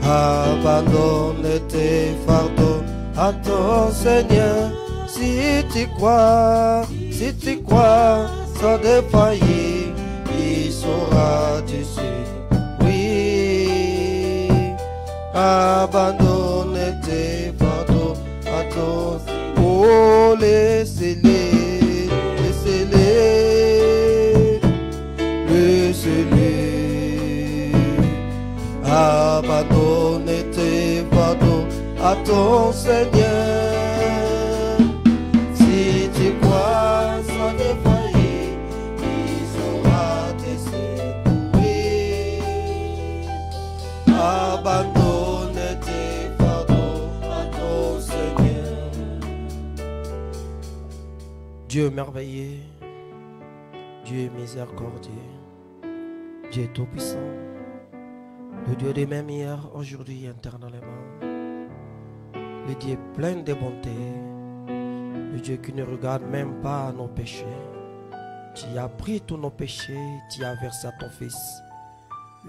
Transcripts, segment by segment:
Abandonne tes fardeaux à ton Seigneur. Si tu crois, sans défaillir, il saura t'aider. Oui, abandonne tes fardeaux à ton Seigneur. Oh, laissez-les, abandonne tes fardeaux à ton Seigneur. Si tu crois sans défaillir, il saura te secourir. Abandonne tes fardeaux à ton Seigneur. Dieu merveilleux, Dieu miséricordieux, Dieu tout-puissant, le Dieu des mêmes hier, aujourd'hui, éternellement. Le Dieu plein de bonté, le Dieu qui ne regarde même pas nos péchés. Tu as pris tous nos péchés, tu as versé à ton Fils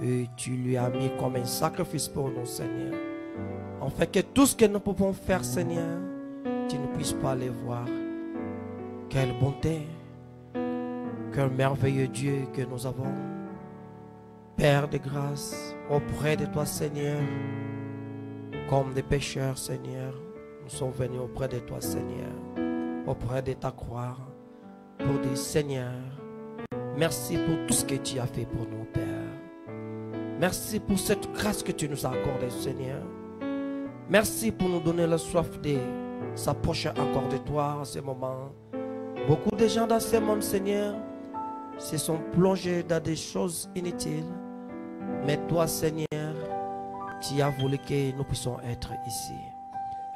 et tu lui as mis comme un sacrifice pour nous, Seigneur. En fait que tout ce que nous pouvons faire, Seigneur, tu ne puisses pas les voir. Quelle bonté, quel merveilleux Dieu que nous avons. Père de grâce, auprès de toi, Seigneur, comme des pécheurs, Seigneur, nous sommes venus auprès de toi, Seigneur, auprès de ta croix, pour dire, Seigneur, merci pour tout ce que tu as fait pour nous, Père. Merci pour cette grâce que tu nous as accordée, Seigneur. Merci pour nous donner la soif de s'approcher encore de toi en ce moment. Beaucoup de gens dans ce monde, Seigneur, se sont plongés dans des choses inutiles. Mais toi, Seigneur, tu as voulu que nous puissions être ici.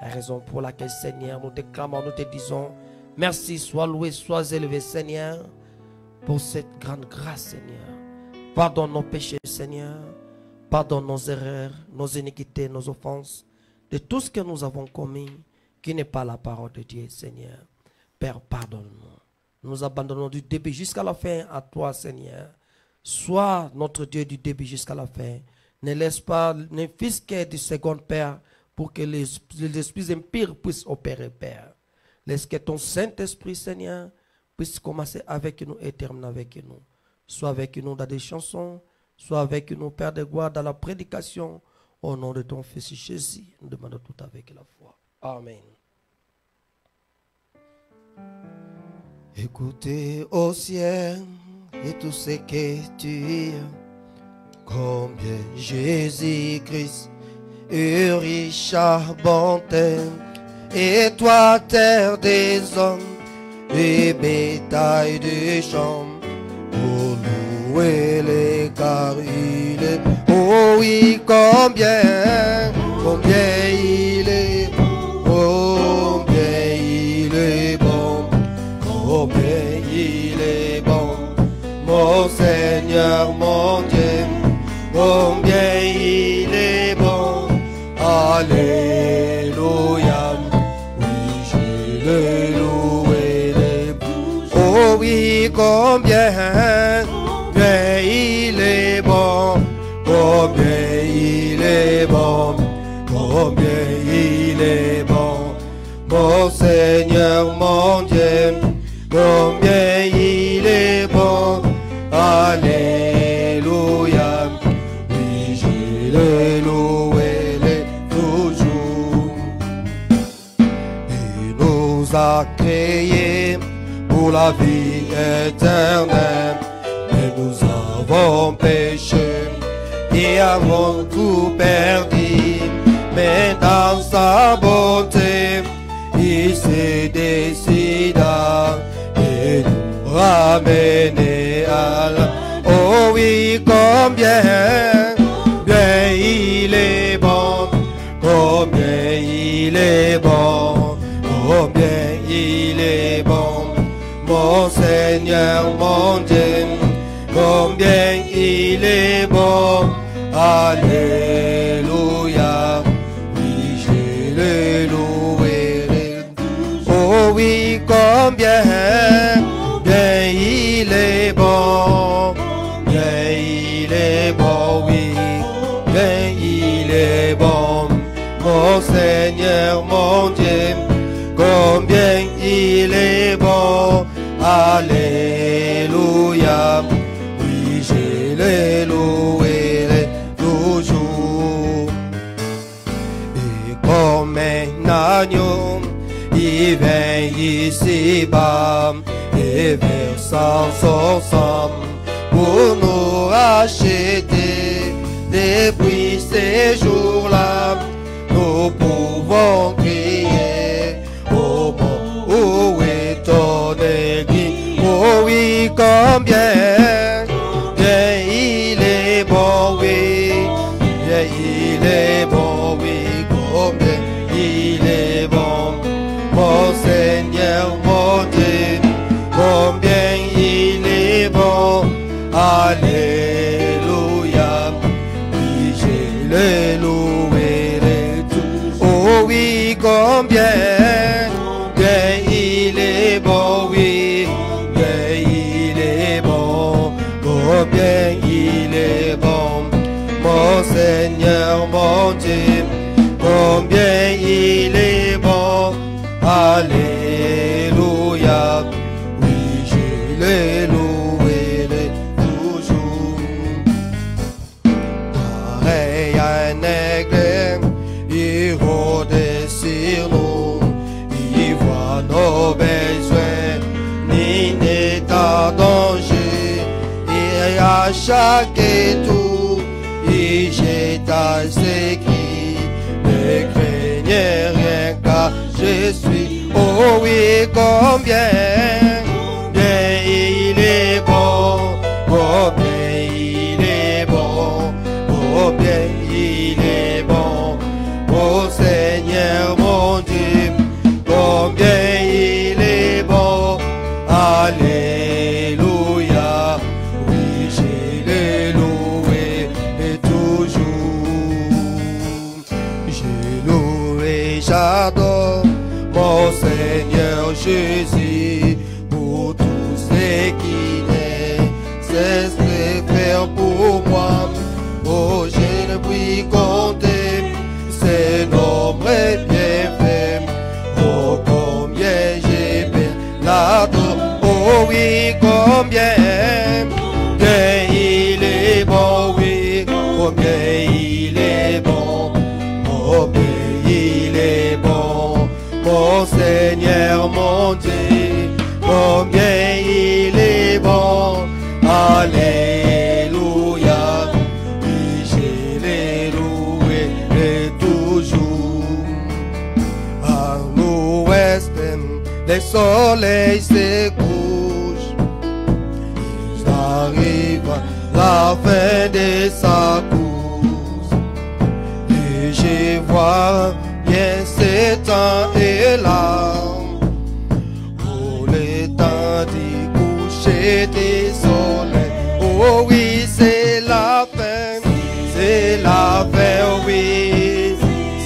La raison pour laquelle, Seigneur, nous déclamons, nous te disons, merci, sois loué, sois élevé, Seigneur, pour cette grande grâce, Seigneur. Pardonne nos péchés, Seigneur. Pardonne nos erreurs, nos iniquités, nos offenses, de tout ce que nous avons commis, qui n'est pas la parole de Dieu, Seigneur. Père, pardonne-nous. Nous abandonnons du début jusqu'à la fin à toi, Seigneur. Sois notre Dieu du début jusqu'à la fin. Ne laisse pas ne fils que du second, Père, pour que les esprits impurs puissent opérer, Père. Laisse que ton Saint-Esprit, Seigneur, puisse commencer avec nous et terminer avec nous. Sois avec nous dans des chansons, sois avec nous, Père de gloire, dans la prédication. Au nom de ton Fils Jésus, nous demandons tout avec la foi. Amen. Écoutez au ciel et tout ce que tu es, combien Jésus-Christ est riche à bonté, et toi terre des hommes et bétail des champs, pour louer les car il est, oh oui, combien il est bon, combien il est bon, combien il est bon, mon Seigneur, mon Dieu, combien il est bon, alléluia, oui, je le louerai, oh oui, combien il est bon, combien il est bon, combien il est bon, mon Seigneur, mon Dieu, combien il est bon, alléluia, oui, je le louerai toujours. Il nous a créés pour la vie éternelle, mais nous avons péché et avons tout perdu, mais dans sa bonté, il s'est décidé et nous ramener à la... Oh oui, combien il est bon, combien il est bon, combien il est bon, mon Seigneur, mon Dieu, combien il est bon, alléluia, oui, je le louerai, oh oui, combien il est bon, il est bon, bon, oui, bien il est bon, mon Seigneur, mon Dieu, combien il est bon, alléluia, oui, je le louerai toujours. Et comme un agneau, il vient ici-bas, et versant son sang pour nous racheter. Depuis ces jours-là, nous pouvons crier, oh bon, où est ton église? Oh oui, combien bien il est bon, oui, bien il est bon, oui, combien il est bon, mon Seigneur, mon Dieu, combien il est bon, alléluia, oui, je le louerai tout. Oh oui, combien bien il est bon, oui, bien il est bon, combien il est bon, mon Seigneur, mon Dieu, combien il est bon, alléluia, oui, je le louerai toujours. Pareil à un aigle, il rôde sur nous, il voit nos besoins, ni n'est en danger, et à chaque tour, il jette à ses cris, ne craignez rien car je suis, oh oui, combien bien il est bon, combien il est bon, combien il est bon, mon Seigneur, mon Dieu, combien il est bon, alléluia, oui, je le louerai toujours, je loue et j'adore mon Seigneur Jésus pour tout ce qui cesse de faire pour moi. Oh, je ne puis compter ses nombreux bienfaits. Oh, combien j'ai bien l'adore. Oh oui, combien bien il est bon, oui, combien il est bon, combien il est bon, mon Seigneur, mon Dieu, combien il est bon, alléluia, oui, je l'ai loué toujours. À l'ouest, le soleil se couche, il arrive à la fin de sa course, et je vois bien ce temps est là, pour le temps du coucher du soleil. Oh oui, c'est la fin, c'est la fin, oh oui,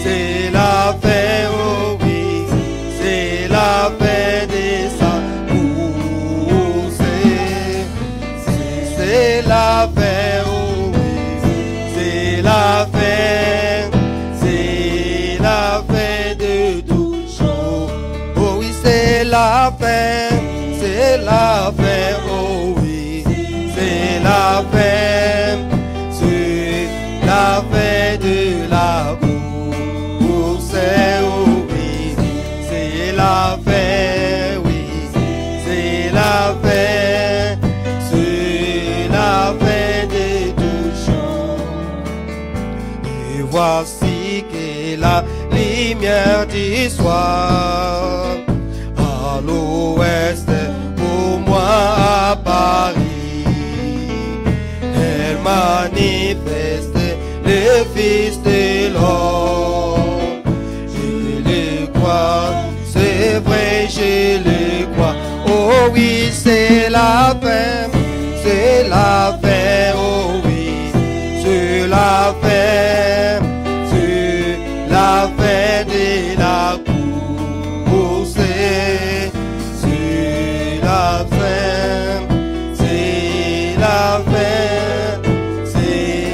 c'est la fin, oh oui, c'est la fin de sa course, c'est la fin, oh oui, c'est la fin, c'est la fin de tout jour. Oh oui, c'est la fin, c'est la fin, oh oui, c'est la fin, c'est la fin de la course, oh oui, c'est la fin, oui, c'est la fin, c'est la fin de tout jour. Et voici que la lumière du soir à l'ouest pour moi apparaît. Elle manifeste le Fils de l'homme. Je le crois, c'est vrai, je le crois. Oh oui, c'est la fin, c'est la fin, oh oui, c'est la fin, c'est la fin de la course, c'est la fin, c'est la fin, c'est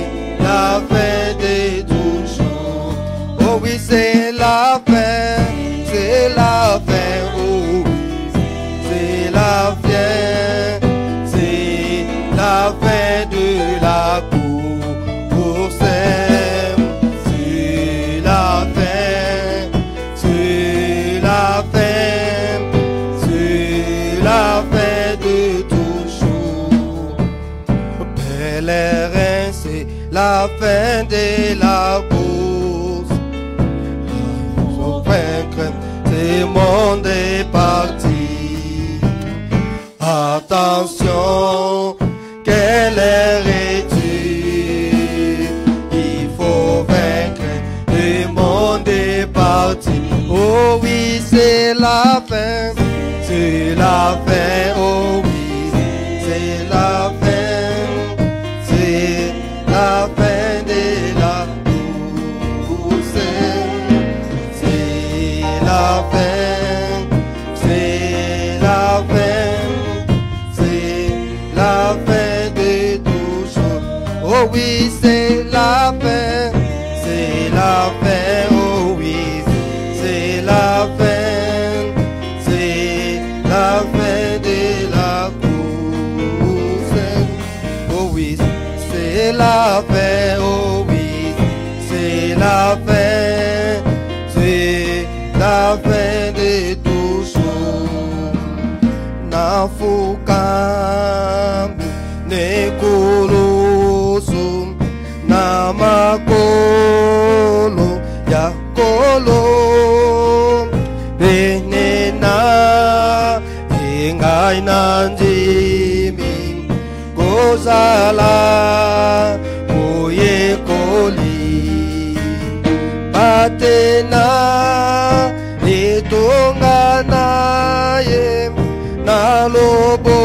la fin de la course. Pour vaincre, ce monde est parti. Attention, quelle heure est-tu? Il faut vaincre, le monde est parti. Oh oui, c'est la fin, c'est la fin, oh oui, c'est la fin, c'est la fin de la course. C'est la fin, c'est la fin, c'est la fin de tout chose. Oh oui, c'est la fin, c'est la fin, oh oui, c'est la fin, c'est la fin de la course. Oh oui, c'est la fin, oh oui, c'est la fin, c'est la fin de tout chose. Nafukami nekulusum namakolo yakolo benena ingai nanjimi gozala oyekoli batena litunga naye nalobo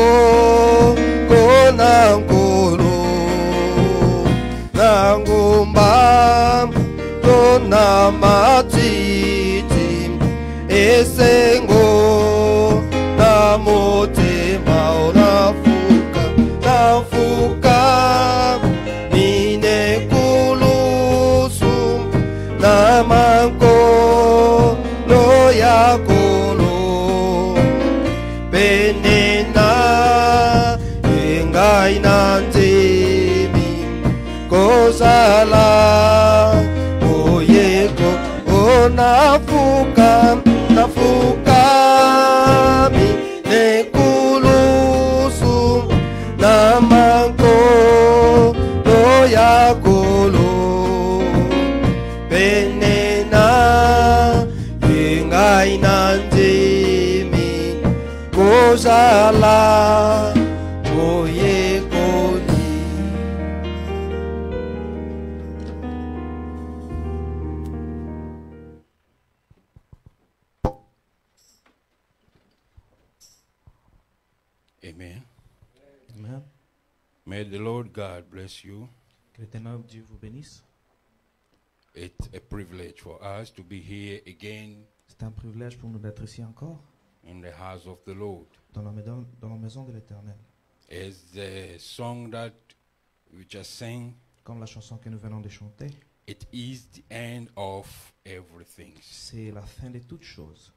konankolo nangumba tona matiti esengo na motema nafuka nafuka nine kulusu na manko lo yakolo benena ingai nanjimi kozala oyeko onafuka nafuka mi nekulusu namanko loyakolo benena ingai nanjimi kozala oyekoli. Amen. Amen. May the Lord God bless you. Que l'éternel Dieu vous bénisse. It's a privilege for us to be here again C'est un privilège pour nous d'être ici encore, in the house of the Lord. dans la maison de l'éternel. As the song that we just sang, Comme la chanson que nous venons de chanter, it is the end of everything. c'est la fin de toutes choses.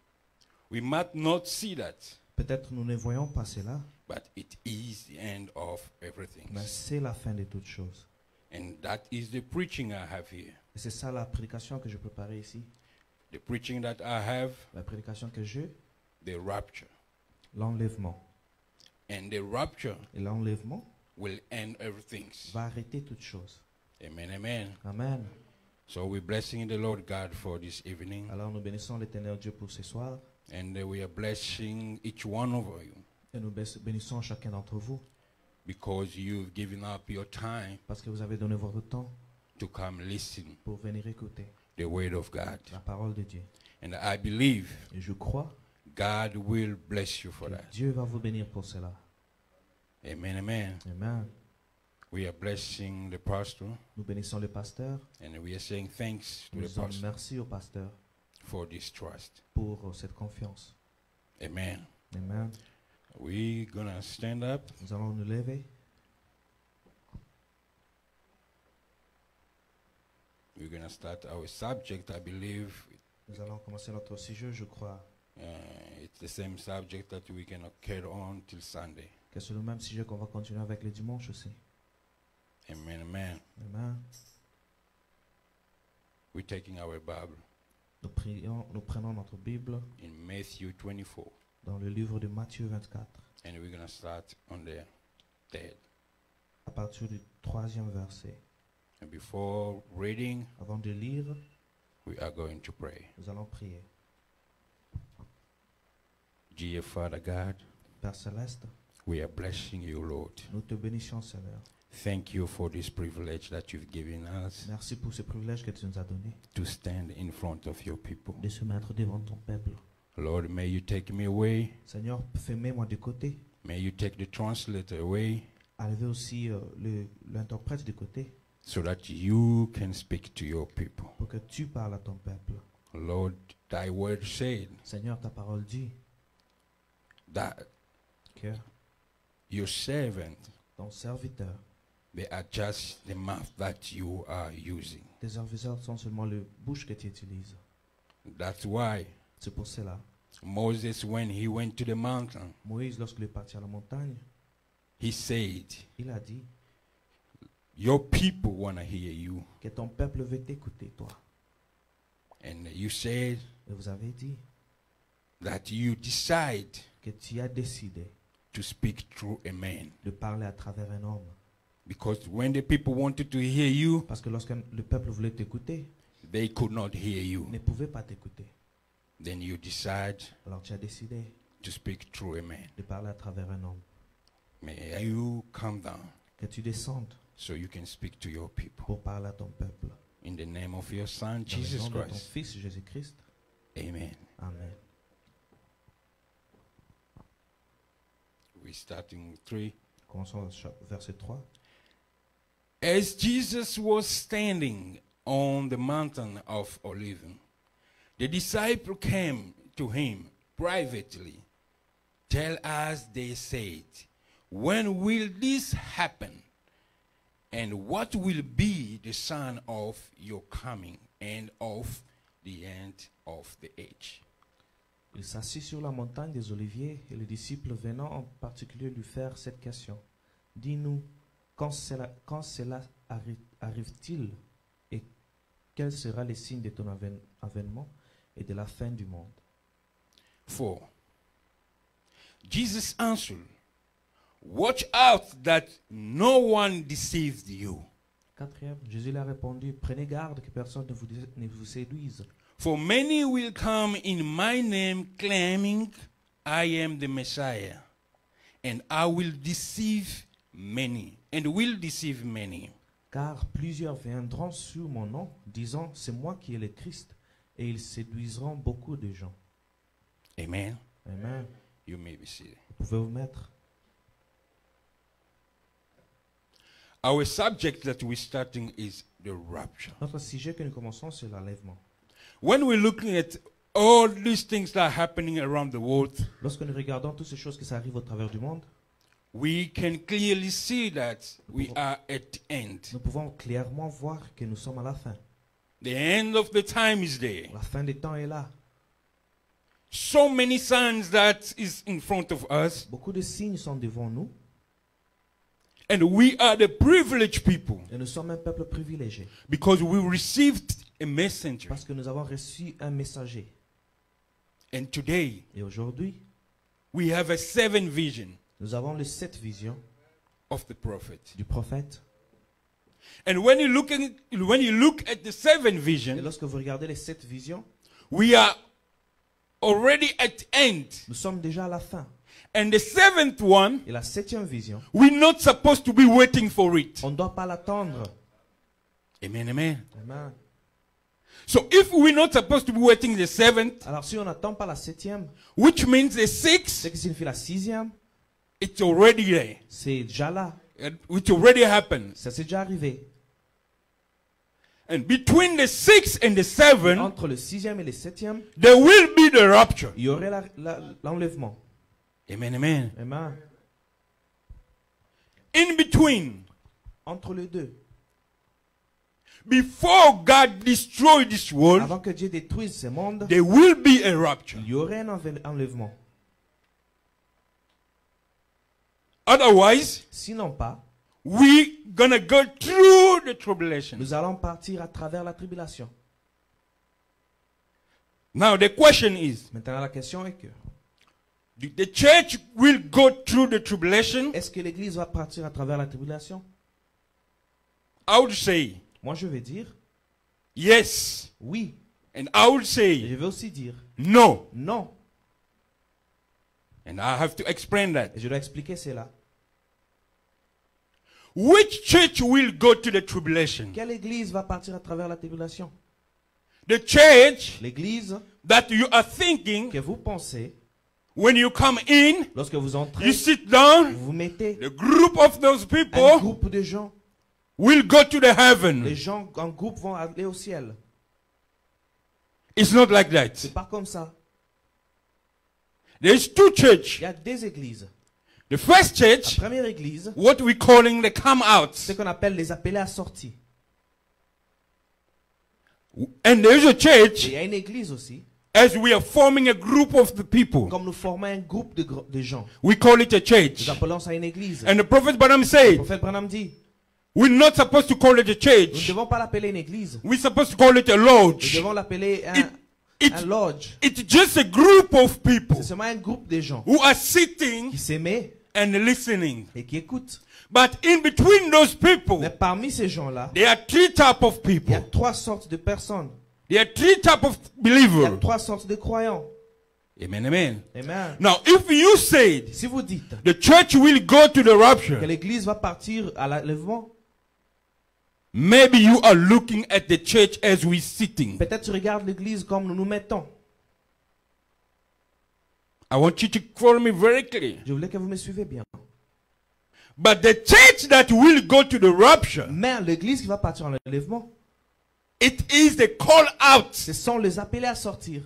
We might not see that, Peut-être nous ne voyons pas cela, but it is the end of everything. mais c'est la fin de toutes choses. And that is the preaching I have here. Et c'est ça la prédication que je préparais ici. The preaching that I have, La prédication que j'ai, the rapture. l'enlèvement. And the rapture Et l'enlèvement will end everything. va arrêter toutes choses. Amen, amen. Amen. So we're blessing the Lord God for this evening. Alors nous bénissons l'éternel Dieu pour ce soir. And we are blessing each one of you Et nous bénissons chacun d'entre vous because you've given up your time parce que vous avez donné votre temps to come listen pour venir écouter the word of God. la parole de Dieu. And I believe Et je crois God will bless you for que that. Dieu va vous bénir pour cela. Amen, amen. Amen. We are blessing the pastor Nous bénissons le pasteur. and we are saying thanks to Nous the disons pastor merci au pasteur for this trust. pour cette confiance. Amen. Amen. We're going to stand up. Nous allons nous lever. We're going to start our subject, I believe. Nous allons commencer notre sujet, je crois, It's the same subject that we can carry on till Sunday. que c'est le même sujet qu'on va continuer avec le dimanche aussi. Amen, amen. Amen. We're taking our Bible Nous prenons notre Bible in Matthew 24, dans le livre de Matthieu 24, and we're going to start on the third. à partir du 3e verset. And before reading, Avant de lire, we are going to pray. nous allons prier. Dear Father God, Père Céleste, we are blessing you, Lord. nous te bénissons, Seigneur. Thank you for this privilege that you've given us Merci pour ce privilège que tu nous as donné to stand in front of your people. de se mettre devant ton peuple. Lord, may you take me away. Seigneur, fais-moi de côté. May you take the translator away Enlevez aussi l'interprète de côté so that you can speak to your people. pour que tu parles à ton peuple. Lord, thy word said Seigneur, ta parole dit that que your servant, ton serviteur, they are just the mouth that you are using. tes serviteurs sont seulement le bouche que tu utilises. That's why C'est pour cela, Moses, when he went to the mountain, Moïse, lorsqu'il est parti à la montagne, he said, il a dit your people want to hear you. que ton peuple veut t'écouter, toi. And you said Et vous avez dit that you decide que tu as décidé to speak through a man. de parler à travers un homme. Because when the people wanted to hear you, Parce que lorsque le peuple voulait t'écouter, they could not hear il you. ne pouvait pas t'écouter. Then you decide Alors tu as décidé to speak through a man. de parler à travers un homme. May you come down Que tu descendes so you can speak to your people. pour parler à ton peuple. In the name of your Son, Dans le Jesus nom de ton Christ. Fils Jésus-Christ. Amen. Amen. We're starting 3. Commençons au verset 3. As Jesus was standing on the mountain of Olives, the disciple came to him privately. Tell us, they said, when will this happen? And what will be the sign of your coming and of the end of the age? Il s'assit sur la montagne des Oliviers et les disciples venant en particulier lui faire cette question. Dis-nous, quand cela arrive-t-il et quel sera le signe de ton avènement et de la fin du monde? 4. Jesus answered, watch out that no one deceives you. Quatrième, Jésus leur a répondu, prenez garde que personne ne vous séduise. For many will come in my name claiming I am the Messiah, and I will deceive many, and will deceive many. Car plusieurs viendront sur mon nom, disant, c'est moi qui est le Christ, et ils séduiseront beaucoup de gens. Amen. Amen. You may be seated. Vous pouvez vous mettre. Our subject that we're starting is the rapture. Notre sujet que nous commençons, c'est l'enlèvement. When we're looking at all these things that are happening around the world, Lorsque nous regardons toutes ces choses qui s'arrivent au travers du monde, we can clearly see that we are at the end. nous pouvons clairement voir que nous sommes à la fin. The end of the time is there. La fin des temps est là. So many signs that is in front of us, Beaucoup de signes sont devant nous and we are the privileged people et nous sommes un peuple privilégié because we received a messenger. parce que nous avons reçu un messager. And today Et aujourd'hui, we have a 7 vision nous avons les 7 visions of the prophet. du prophète. And when you look at the 7 Et vision, lorsque vous regardez les 7 visions, we are already at the end. nous sommes déjà à la fin. And the 7th one, Et la 7e vision, we're not supposed to be waiting for it. on ne doit pas l'attendre. Amen, amen. Amen. So if we're not supposed to be waiting the 7th, Alors si on n'attend pas la 7e, which means the ce 6th, qui signifie la 6e, it's already there. c'est déjà là. Which already happened. Ça s'est déjà arrivé. And between the 6th and the 7th, Entre le 6e et le 7e, there will be the rapture. il y aurait l'enlèvement. Amen, amen. Amen. In between, Entre les deux, before God destroyed this world, avant que Dieu détruise ce monde, there will be a rapture. il y aurait un enlèvement. Otherwise, Sinon pas, we're gonna go through the tribulation. nous allons partir à travers la tribulation. Now the question is, Maintenant la question est que, the church will go through the tribulation? est-ce que l'Église va partir à travers la tribulation? I would say, Moi, je vais dire yes. oui. And I will Et say je vais aussi dire no. non. And I have to explain that. Et je dois expliquer cela. Which church will go to the tribulation? Quelle église va partir à travers la tribulation? The church L'église that you are thinking que vous pensez, when you come in, lorsque vous entrez, you sit down, vous mettez the group of those un people groupe de gens. will go to the Les heaven. gens en groupe vont aller au ciel. It's not like C'est that. pas comme ça. There's two church. Il y a deux églises. The first La church, première église, what we calling the come outs. c'est ce qu'on appelle les appelés à sortie. And there's a Et church il y a une église aussi, as we are forming a group of the people. comme nous formons un groupe de gens. We call it a Nous church. appelons ça une église. And the prophet Branham Le said, prophète Branham dit, we're not supposed to call it a nous ne church. devons pas l'appeler une église. We're supposed to call it a Nous lodge. devons l'appeler It- un lodge. It's just a group of people C'est seulement un groupe de gens who are sitting qui s'aimaient and listening. et qui écoutent. But in between those people, Mais parmi ces gens-là, there are three types of il y people. a trois sortes de personnes. There are three types of Il y a believers. trois sortes de croyants. Amen, amen. Amen. Now, if you said Si vous dites the church will go to the que rapture, l'église va partir à l'enlèvement, maybe you are looking at the church as we're sitting. peut-être tu regardes l'église comme nous nous mettons. I want you to follow me very clear. Je voulais que vous me suivez bien. But the church that will go to the rapture, Mais l'église qui va partir en enlèvement, it is the call out. ce sont les appelés à sortir.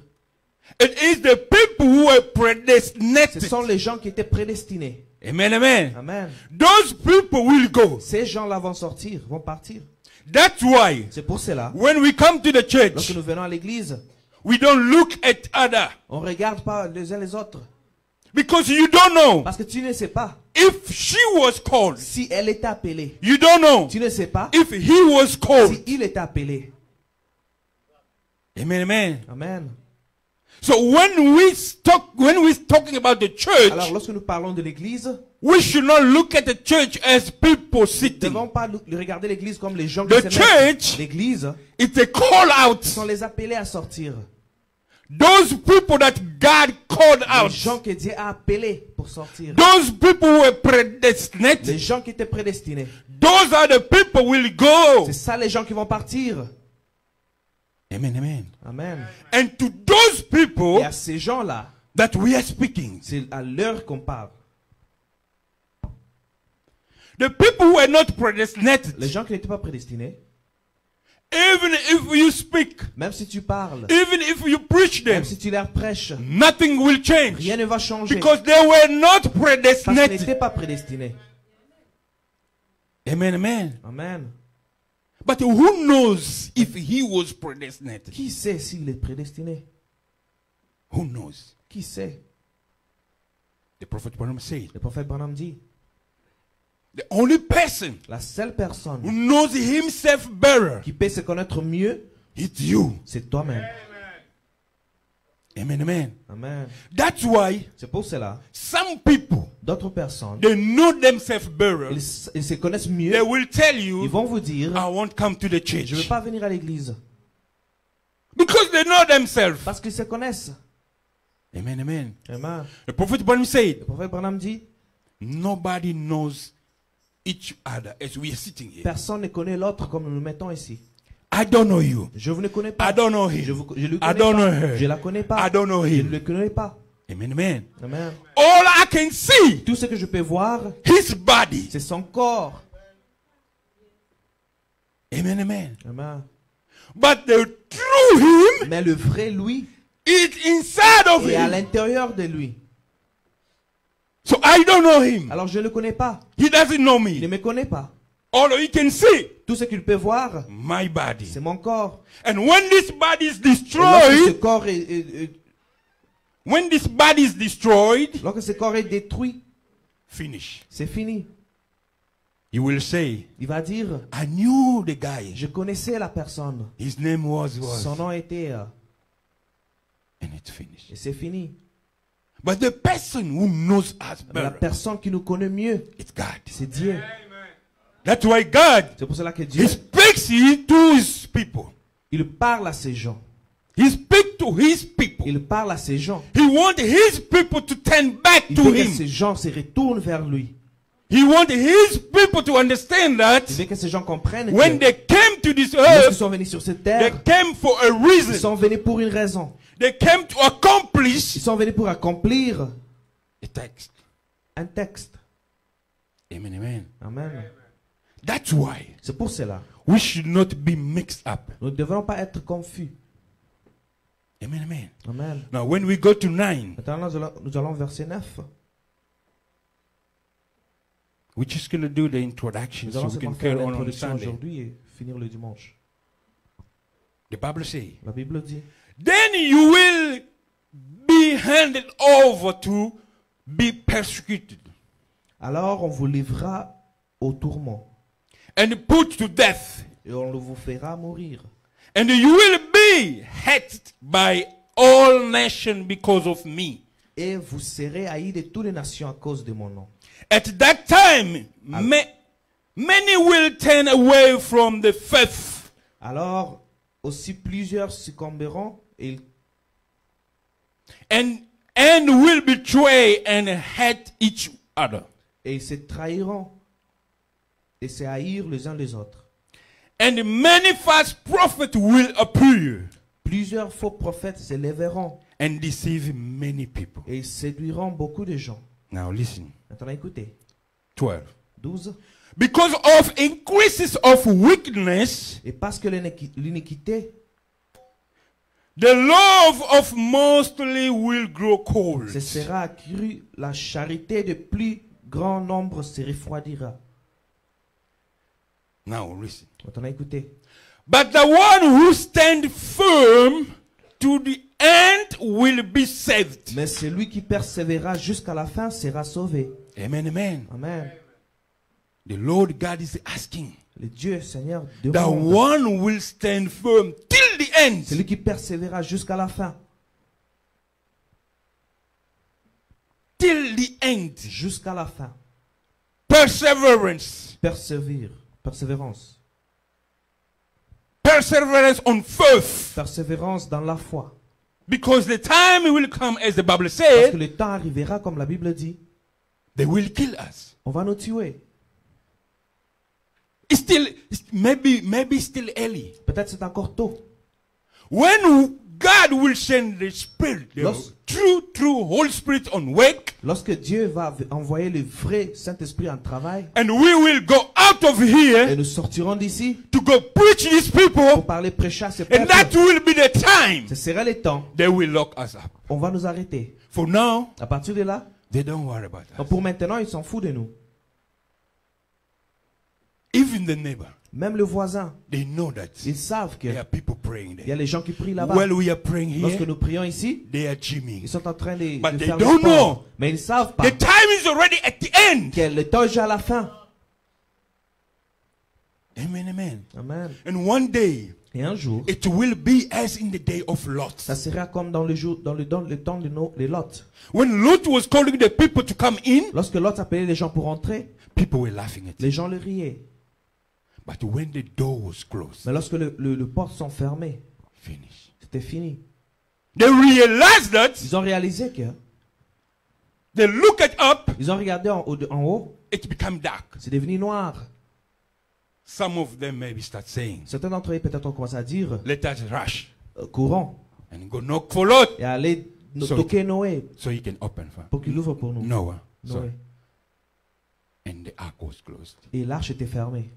It is the people who are Ce predestinated. sont les gens qui étaient prédestinés. Amen, amen. Amen. Those people will go. Ces gens-là vont sortir, vont partir. That's why C'est pour cela, when we come to the lorsque church, nous venons à l'église, we don't look at other. on ne regarde pas les uns les autres. Because you don't know Parce que tu ne sais pas if she was called. si elle était appelée. You don't know Tu ne sais pas if he was si called. il était appelé. Amen, amen. Amen. So when we're talking about the Alors, church, lorsque nous parlons de l'église, we should not look at the church as people nous ne sitting. devons pas regarder l'église comme les gens qui The se mettent. church, L'église, it's a call out. ce sont les appelés à sortir. Those people that God called Les out. gens que Dieu a appelés pour sortir. Those people who were Les predestinated. gens qui étaient prédestinés. Those are the people who will go. C'est ça les gens qui vont partir. Amen, amen. Amen. And to those people Et à ces gens-là, that we are speaking, c'est à l'heure qu'on parle. the people who are not predestinated, Les gens qui n'étaient pas prédestinés, even if you speak, même si tu parles, even if you preach them, même si tu leur prêches, nothing will change rien ne va changer. because they were not Parce qu'ils predestinated. n'étaient pas prédestinés. Amen, amen. Amen. But who knows if he was predestinated? Qui sait s'il est prédestiné? Who knows? Qui sait? The prophet Branham said, Le prophète Branham dit, the only person la seule who personne knows himself better qui peut se connaître mieux, is you. c'est toi-même. Amen, amen. Amen. That's why C'est pour cela, some people, d'autres personnes, they know themselves better. ils se connaissent They mieux. will tell Ils you, vont vous dire, I won't come to the je ne veux church. pas venir à l'église. Because they know themselves. Parce qu'ils se connaissent. Amen, amen. Amen. The prophet Branham said, Le prophète Branham dit, nobody knows each other as we are sitting here. personne ne connaît l'autre comme nous nous mettons ici. I don't know you. Je vous ne connais I pas. don't know Je him. le I connais don't know pas. her. Je la connais I pas. don't know Je ne him. le connais pas. Amen, amen. Amen. All I can see, Tout ce que je peux voir, his body. c'est son corps. Amen, amen. Amen. But the true him Mais le vrai lui is inside of est à him. l'intérieur de lui. So I don't know him. Alors je ne le connais pas. He doesn't know Il ne me. me connaît pas. All he can see, Tout ce qu'il peut voir, my body. c'est mon corps. And when this body is Et lorsque ce destroyed, corps when this body is destroyed, lorsque ce corps est détruit, finish. c'est fini. You will say, Il va dire, I knew the guy. je connaissais la personne. His name was. Son nom était, And it's finished. et c'est fini. But the person who knows us Mais la better, personne qui nous connaît mieux, it's God. c'est Dieu. That's why God, C'est pour cela que Dieu, He speaks to His people. il parle à ces gens. He speaks to His people. Il parle à ces gens. He wants His people to turn back Il to veut que Him. ces gens se retournent vers lui. He wants His people to understand Il that veut que ces gens comprennent when que they came to this lorsqu'ils earth, sont venus sur cette they terre, came for a ils reason. sont venus pour une raison. They came to accomplish Ils sont venus pour accomplir a text. un texte. Amen, amen. Amen. That's why C'est pour cela. we should not be mixed up. Nous ne devrons pas être confus. Amen, amen. Amen. Now, when we go to 9, Maintenant, nous allons au verset 9. we're just going to do the introduction Nous so allons we can seulement faire carry on l'introduction Sunday. aujourd'hui et finir le dimanche. The Bible says, La Bible dit, then you will be handed over to be persecuted alors on vous livrera au tourment and put to death, et on vous fera mourir. and you will be hated by all nations because of me. Et vous serez haïs de toutes les nations à cause de mon nom. At that time, many will turn away from the faith Alors aussi plusieurs succomberont et and will betray and hate each other. ils se trahiront et se haïr les uns les autres. And many false prophets will appear Plusieurs faux prophètes se lèveront and deceive many people. et ils séduiront beaucoup de gens. Now listen. Maintenant écoutez. 12. 12. Because of increases of wickedness, Et parce que l'iniquité, the love of mostly will grow cold. ce sera accru, la charité de plus grand nombre se refroidira. Now listen. Maintenant écoutez. But the one who stands firm to the end will be saved. Mais celui qui persévérera jusqu'à la fin sera sauvé. Amen, amen. Amen. The Lord God is asking. Le Dieu Seigneur The demande. one will stand firm till the end. Celui qui persévérera jusqu'à la fin. Till the end. Jusqu'à la fin. Perseverance. Persévérance. Perseverance on faith. Persévérance dans la foi. Because the time will come, as the Bible Parce que said, le temps arrivera, comme la Bible dit, they will kill us. on va nous tuer. It's maybe still early. Peut-être c'est encore tôt. When God will send the Spirit, the true Holy Spirit on work, Lorsque Dieu va envoyer le vrai Saint-Esprit en travail, and we will go out of et here nous sortirons d'ici to go preach these pour people, parler, prêcher à ces and that peuples, will be the time ce sera le temps. they will lock us up. On va nous arrêter. For now, À partir de là, they don't worry about us. donc pour maintenant, ils s'en foutent de nous. Even the neighbor, Même le voisin, they know that ils savent qu'il there are people praying y a there. les gens qui prient là-bas. While we are praying Lorsque here, nous prions ici, they are gymming. ils sont en train de But they faire le don't sport. know. Mais ils ne savent pas The time is already at the end. que le temps est déjà à la fin. Amen, amen. Amen. And one day, Et un jour, it will be as in the day of Lot. ça sera comme dans le temps de Lot. When Lot was calling the people to come in, Lorsque Lot appelait les gens pour entrer, people were laughing at les him. gens le riaient. But when the door was closed, Mais lorsque les portes sont fermées, finished. c'était fini. They realized that, Ils ont réalisé que, they looked up, ils ont regardé en haut, it became dark. c'est devenu noir. Some of them maybe start saying, Certains d'entre eux peut-être ont commencé à dire, let us rush courons and go knock for Lot et aller So- toquer Noé so he can open for pour qu'il ouvre pour nous. Noah. So, Noé. and the ark was closed. Et l'arche était fermée.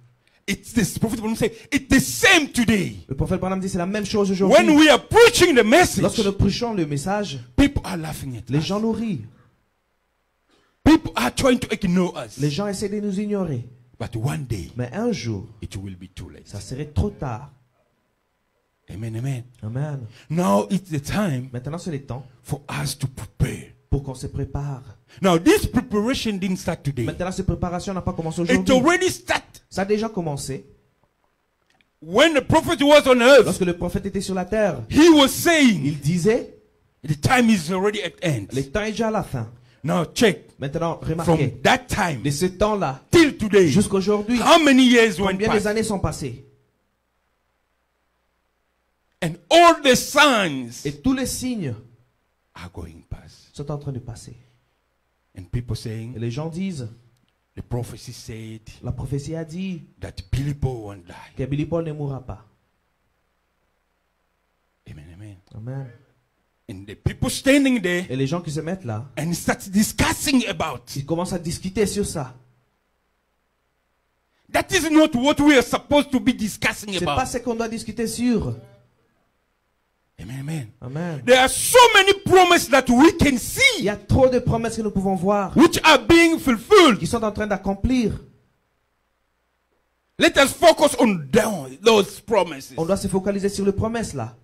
It's this prophet will say, it's the same today. Le prophète Branham dit c'est la même chose When aujourd'hui. we are preaching the Lorsque message, nous prêchons le message, people are laughing at les us. gens nous rient. People are trying to ignore us. Les gens essaient de nous ignorer. But one day, Mais un jour, it will be too late. ça serait trop tard. Amen, amen. Amen. Now it's the time Maintenant, c'est le temps for us to prepare. pour qu'on se prépare. Now, this preparation didn't start today. Maintenant, cette préparation n'a pas commencé It aujourd'hui. already started Ça a déjà commencé. when the prophet was on earth. Lorsque le prophète était sur la terre, He was saying, il disait, the time is already at end. le temps est déjà à la fin. Now check. Maintenant, From remarquez, that time de ce temps-là till today, Jusqu'aujourd'hui, how many years went combien des past? années sont passées? And all the signs Et tous les signes are going past. sont en train de passer. And people Et saying, les gens disent, the prophecy said la prophétie a dit that Billy Paul won't die. que Billy Paul ne mourra pas. Amen, amen. Amen. And the people standing there Et les gens qui se mettent là, and start discussing about. ils commencent à discuter sur ça. That is not what we are supposed to be discussing C'est pas about. ce qu'on doit discuter sur. Amen, amen. Amen. There are so many promises that we can Il see y a trop de promesses que nous pouvons voir which are being fulfilled. qui sont en train d'accomplir. Let us focus on those promises. On doit se focaliser sur les promesses là.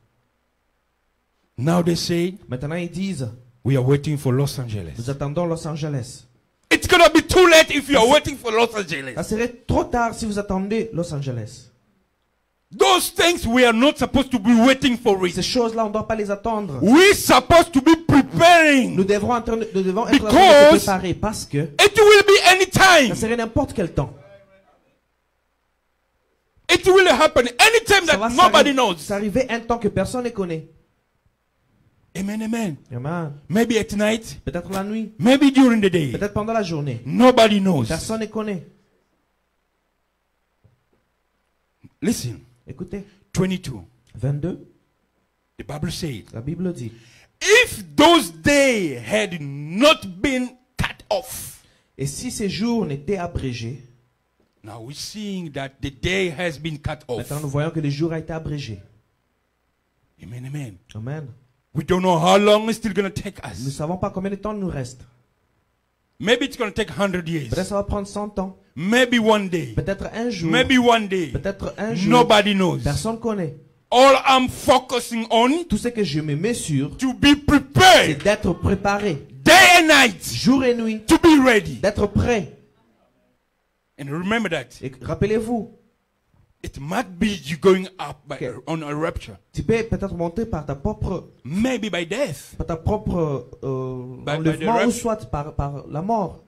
Now they say Maintenant ils disent, we are waiting for Los Angeles. nous attendons Los Angeles. It's gonna be too late if you are waiting for Los Angeles. Ça serait trop tard si vous attendez Los Angeles. Those things we are not supposed to be waiting for Ces it. choses-là, on ne doit pas les attendre. We're supposed to be preparing. Nous devons être en train de Because se préparer parce que It will be any ça time. serait n'importe quel temps. It will happen anytime Ça va that nobody knows. s'arriver un temps que personne ne connaît. Amen, amen. Amen. Maybe at night, Peut-être la nuit, maybe during the day. peut-être pendant la journée. Nobody knows. Personne ne connaît. Listen, Écoutez, 22. 22, The Bible said, la Bible dit, if those days had not been cut off. et si ces jours n'étaient abrégés, Now we're seeing that the day has been cut off. maintenant nous voyons que le jour a été abrégé. Amen, amen. Amen. We don't know how long it's still going to take Nous ne us. savons pas combien de temps il nous reste. Maybe it's going to take 100 years. Peut-être ça va prendre 100 ans. Maybe one day. Peut-être un jour. Maybe one day. Peut-être un jour. Nobody knows. Personne ne connaît. All I'm focusing on Tout ce que je me mets sur, to be c'est prepared d'être préparé. day and night Jour et nuit. to be ready. D'être prêt. And remember that Et rappelez-vous, it might be you going up by, Okay. on a rapture. tu peux peut-être monter par ta propre, Maybe by death. par ta propre By enlèvement the ou rapture. soit par la mort.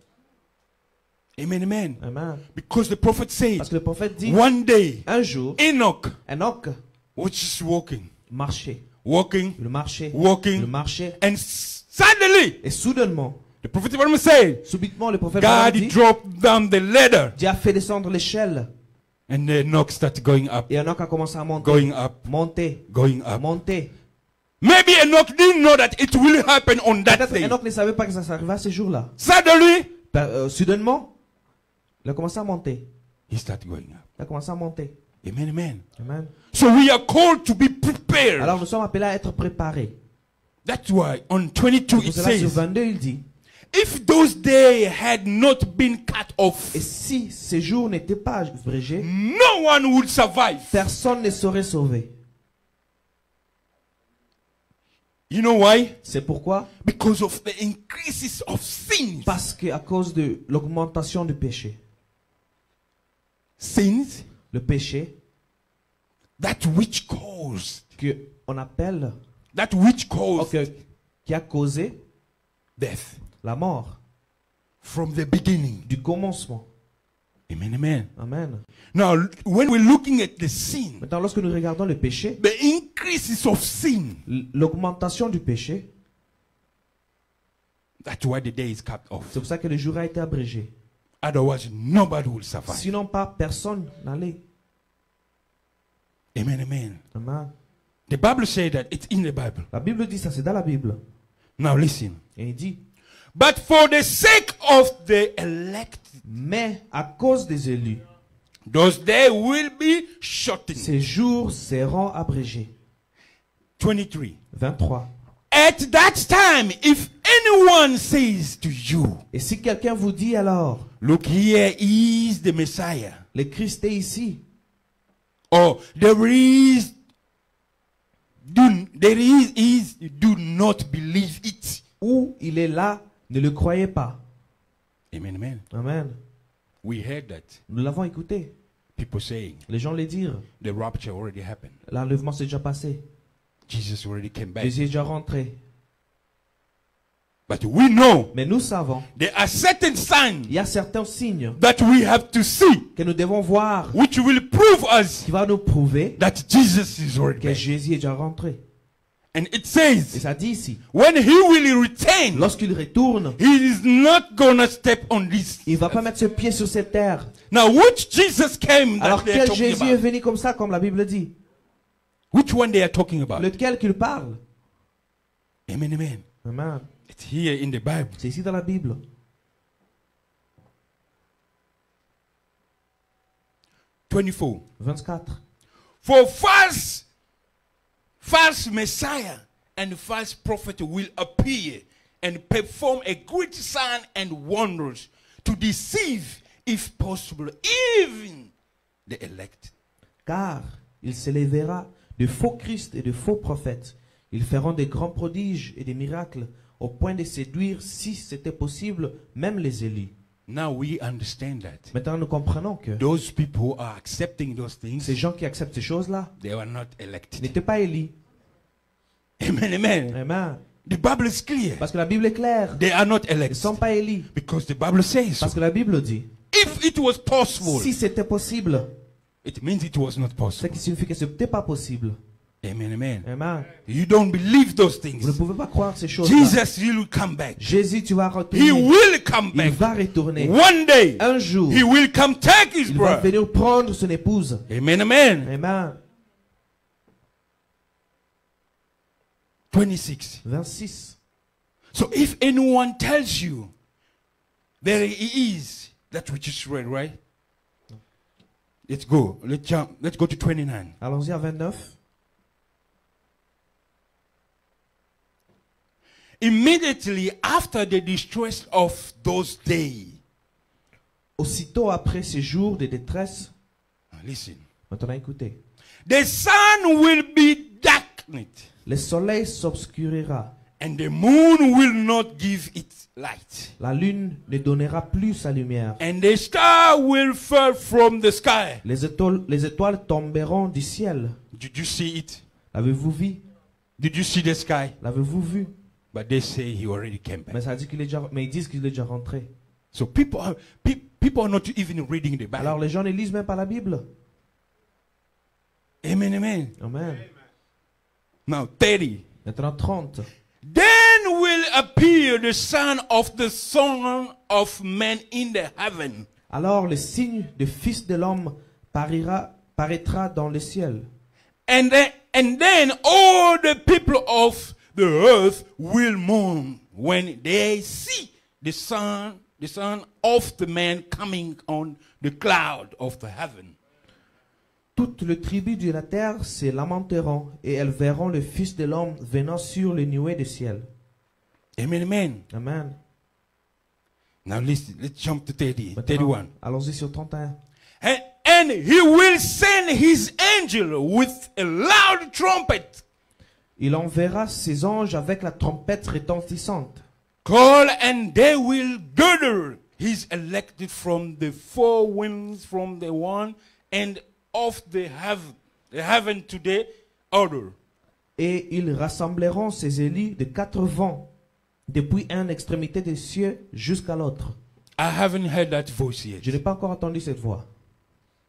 Amen, amen. Amen. Because the prophet said Parce que le prophète dit, one day un jour, Enoch Enoch was just walking, marchait. walking, Il marchait. Il walking, marchait. and suddenly Et soudainement, the prophet Abraham said, subitement, le prophète God dit, dropped down the ladder, Dieu a fait descendre l'échelle. and then Enoch started going up, Et Enoch a commencé à monter. going up, Monter. going up. Monter. Maybe Enoch didn't know that it will happen on that Peut-être day. Enoch ne savait pas que ça s'arrivait à ce jour-là. Suddenly, Soudainement, il a commencé à monter. he started going up. Il a commencé à monter. Amen, amen. Amen. So we are called to be prepared. Alors nous sommes appelés à être préparés. That's why on 22 Pour it cela, sur says, 22, il dit, if those days had not been cut off, et si ces jours n'étaient pas abrégés, no one would survive. personne ne serait sauvé. You know why? C'est pourquoi? Because of the increases of sins. Parce qu'à cause de l'augmentation du péché. Sins, Le péché that which caused, que on appelle, that which caused qui a causé death la mort from the beginning. du commencement. Amen, amen. Amen. Now, when we're looking at the sin, Maintenant, lorsque nous regardons le péché, the increases of sin, l'augmentation du péché, that's why the day is cut off. c'est pour ça que le jour a été abrégé. Otherwise, nobody will survive. Sinon, pas personne n'allait. Amen, amen. Amen. The Bible says that it's in the Bible. La Bible dit ça, c'est dans la Bible. Now listen. Et il dit, But for the sake of the elect, mais à cause des élus, those days will be shortened. ces jours seront abrégés. 23. 23. At that time, if anyone says to you, Et si quelqu'un vous dit alors, look, here is the Messiah, le Christ est ici, or there is, do not believe it. ou il est là, ne le croyez pas. Amen, amen. Amen. We heard that. Nous l'avons écouté. People saying Les gens le disent. the rapture already happened. L'enlèvement s'est déjà passé. Jesus already came back. Jésus est déjà rentré. But we know Mais nous savons, there are certain signs il y a certains signes that we have to see, que nous devons voir which will prove us qui va nous prouver that Jesus is already que back. Jésus est déjà rentré. And it Et says, ça dit ici, when he will return, lorsqu'il retourne, he is not gonna step on this. il ne va pas mettre ses pieds sur cette terre. Now, which Jesus came that Alors they are quel talking Jésus est about? venu comme ça, comme la Bible dit? Which one they are talking about? Lequel qu'il parle? Amen, amen. Amen. It's here in the Bible. C'est ici dans la Bible. 24. 24. For false Messiah and false prophet will appear and perform a great sign and wonders to deceive, if possible, even the elect. Car il s'élèvera de faux Christ et de faux prophètes. Ils feront des grands prodiges et des miracles au point de séduire, si c'était possible, même les élus. Now we understand that Maintenant, nous comprenons que those people who are accepting those things, ces gens qui acceptent ces choses-là they were not elected. n'étaient pas élus. Amen, amen. Amen. The Bible is clear. Parce que la Bible est claire. They are not Ils ne elected sont pas élus. because the Bible says so. Parce que la Bible dit, If it was possible, si c'était possible, it means it was not ce possible. qui signifie que ce n'était pas possible. Amen, amen. Amen. You don't believe those Vous ne things. pouvez pas croire ces choses-là. Jesus will come back. Jésus, tu vas He retourner. will come Il back. va retourner. One day, Un jour, he will come take his il va bride. venir prendre son épouse. Amen, amen. Amen. 26. 26. So if anyone tells you there he is, that which is read, right? Let's go. Let's jump. Let's go to 29. Allons-y à 29. Immediately after the distress of those days. Aussitôt après ces jours de détresse, Listen. maintenant écoutez, The sun will be darkened, le soleil s'obscurira, and the moon will not give its light, la lune ne donnera plus sa lumière, and the star will fall from the sky. les étoiles tomberont du ciel. Did you see it? L'avez-vous vu? Did you see the sky? L'avez-vous vu? But they say he already came back. Mais ça dit qu'il est déjà, mais ils disent qu'il est déjà rentré. So people are not even reading the Bible. Alors les gens ne lisent même pas la Bible. Amen, amen. Amen. Now 30. Maintenant 30. Then will appear the Son of Man in the heaven. Alors le signe du Fils de l'homme paraîtra dans le ciel. And then all the people of the earth will mourn when they see the Son of the Man coming on the cloud of the heaven. Toutes les tribus de la terre se lamenteront et elles verront le Fils de l'homme venant sur les nuées du ciel. Amen, amen. Amen. Now listen, let's jump to 30, Maintenant, 31. allons-y sur 31. And he will send his angel with a loud trumpet. Il enverra ses anges avec la trompette retentissante. Call, and they will gather his elected from the four winds, from the one end of the heaven to the other. Et ils rassembleront ses élus de 4 vents, depuis une extrémité des cieux jusqu'à l'autre. I haven't heard that voice yet. Je n'ai pas encore entendu cette voix.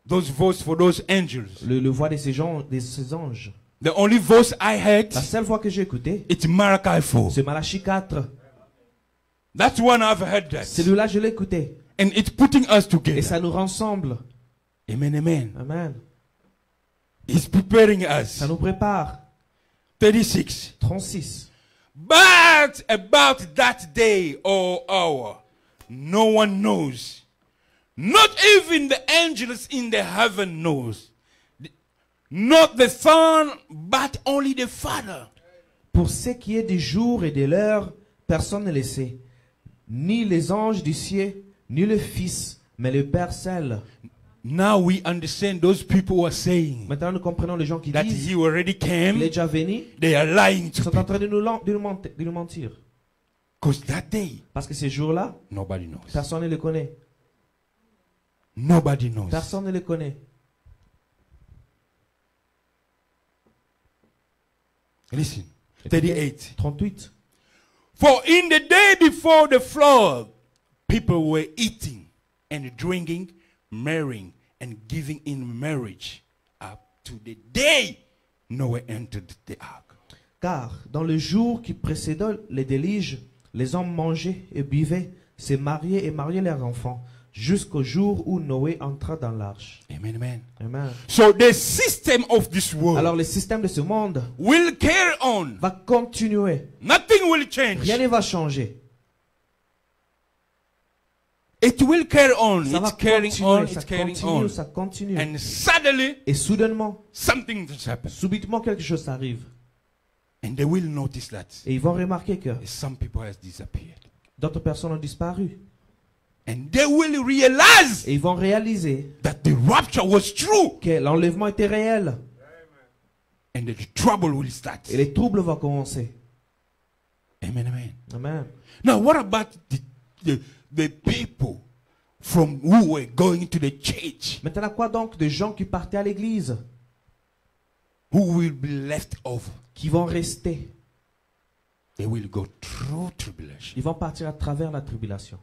Those voice for those angels. Le voix de ces anges. The only voice I heard, La seule voix que j'ai écoutée, it's Malachi 4. c'est Malachie 4. That's one I've heard that. Celui-là, je l'ai écouté. And it's putting us Et together. ça nous rassemble. Amen, amen. Amen. He's preparing us. Ça nous prépare. 36. 36. But about that day or hour, no one knows. Not even the angels in the heaven knows. Not the Son, but only the Father. Pour ce qui est du jour et de l'heure, personne ne le sait. Ni les anges du ciel, ni le Fils, mais le Père seul. Now we understand those people who are saying Maintenant, nous comprenons les gens qui that disent he already qu'il est came. déjà venu. They are lying Ils to sont en people. train de nous mentir. Because that day, Parce que ces jours-là, nobody knows. personne ne le connaît. Nobody knows. Personne ne le connaît. Listen. 38. 38. For in the day before the flood, people were eating and drinking, marrying and giving in marriage up to the day Noah entered the ark. Car dans le jour qui précéda les déluges, les hommes mangeaient et buvaient, se mariaient et mariaient leurs enfants, jusqu'au jour où Noé entra dans l'arche. Amen, amen. Amen. So the system of this world Alors le système de ce monde will carry on. va continuer. Nothing will change. Rien ne va changer. It will carry on. Ça va It's carrying continuer, on. ça It's carrying continue, on. ça continue. And suddenly, Et soudainement, something just happens. subitement quelque chose arrive. And they will notice that Et ils vont remarquer que some people has disappeared. d'autres personnes ont disparu. And they will realize Et ils vont réaliser that the rapture was true. que l'enlèvement était réel. And that the trouble will start. Et les troubles vont commencer. Amen, amen. Amen. Now, what about the people from who were going to the church, Maintenant, quoi donc de gens qui partaient à l'église, who will be left over? qui vont rester? They will go through tribulation. Ils vont partir à travers la tribulation.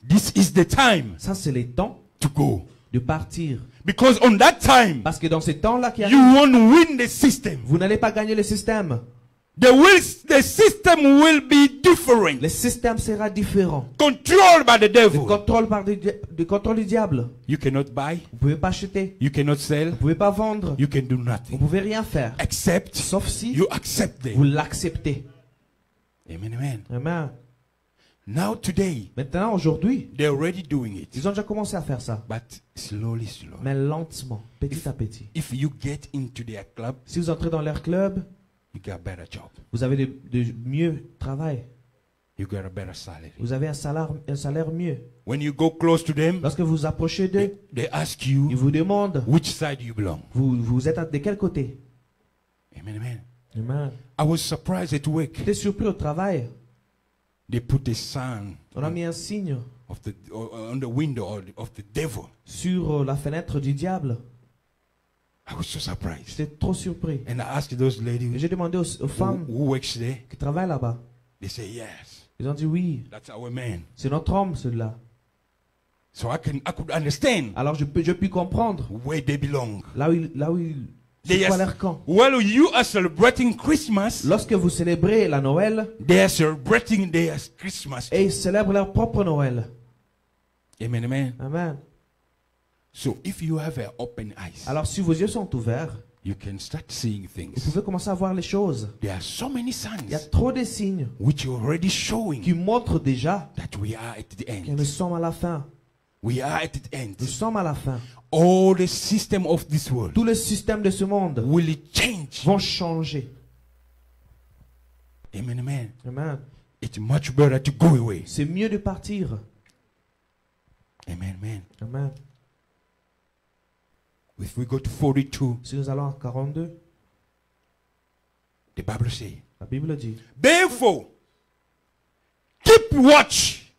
This is the time Ça, c'est le temps to go. de partir. Because on that time, Parce que dans ce temps-là qui you arrive, won't win the system. vous n'allez pas gagner le système. The system will be different. Le système sera différent. Controlled by the Le devil. contrôle par le contrôle du diable. You cannot buy. Vous ne pouvez pas acheter. You cannot sell. Vous ne pouvez pas vendre. You can do Vous ne nothing. pouvez rien faire. Except Sauf si you accept vous them. l'acceptez. Amen, amen. Amen. Now today, Maintenant, aujourd'hui, they're already doing it. ils ont déjà commencé à faire ça. But slowly, slowly. Mais lentement, petit à petit. If you get into their club, Si vous entrez dans leur club, you get a better job. vous avez de mieux travail. You get a better salary. Vous avez un salaire mieux. When you go close to them, Lorsque vous approchez d'eux, they ask ils you vous demandent, which side you belong. vous êtes de quel côté? Amen, amen. Amen. I was surprised at work. J'étais surpris au travail. They put a sign On a mis un signe of on the window of the devil. sur la fenêtre du diable. I was so surprised. J'étais trop surpris. And I asked those Et ladies j'ai demandé aux femmes who works there. qui travaillent là-bas. They say yes. Ils ont dit oui, That's our man. c'est notre homme celui-là. So I could understand Alors je puis comprendre where they belong. c'est They quoi are- leur camp. While you are celebrating Christmas, Lorsque vous célébrez la Noël, they are celebrating their Christmas. et ils célèbrent leur propre Noël. Amen, amen. Amen. So if you have open eyes, Alors si vos yeux sont ouverts, you can start seeing vous things. pouvez commencer à voir les choses. There are so many Il y a signs trop de signes which are already showing qui montrent déjà that we are at the que end. nous sommes à la fin. We are at the end. Nous sommes à la fin. All the system of this world Tous les systèmes de ce monde will change. vont changer. Amen, amen. Amen. It's much better to go away. C'est mieux de partir. Amen, amen. Amen. If we go to 42, Si nous allons à 42, the Bible says, la Bible dit, therefore, keep watch,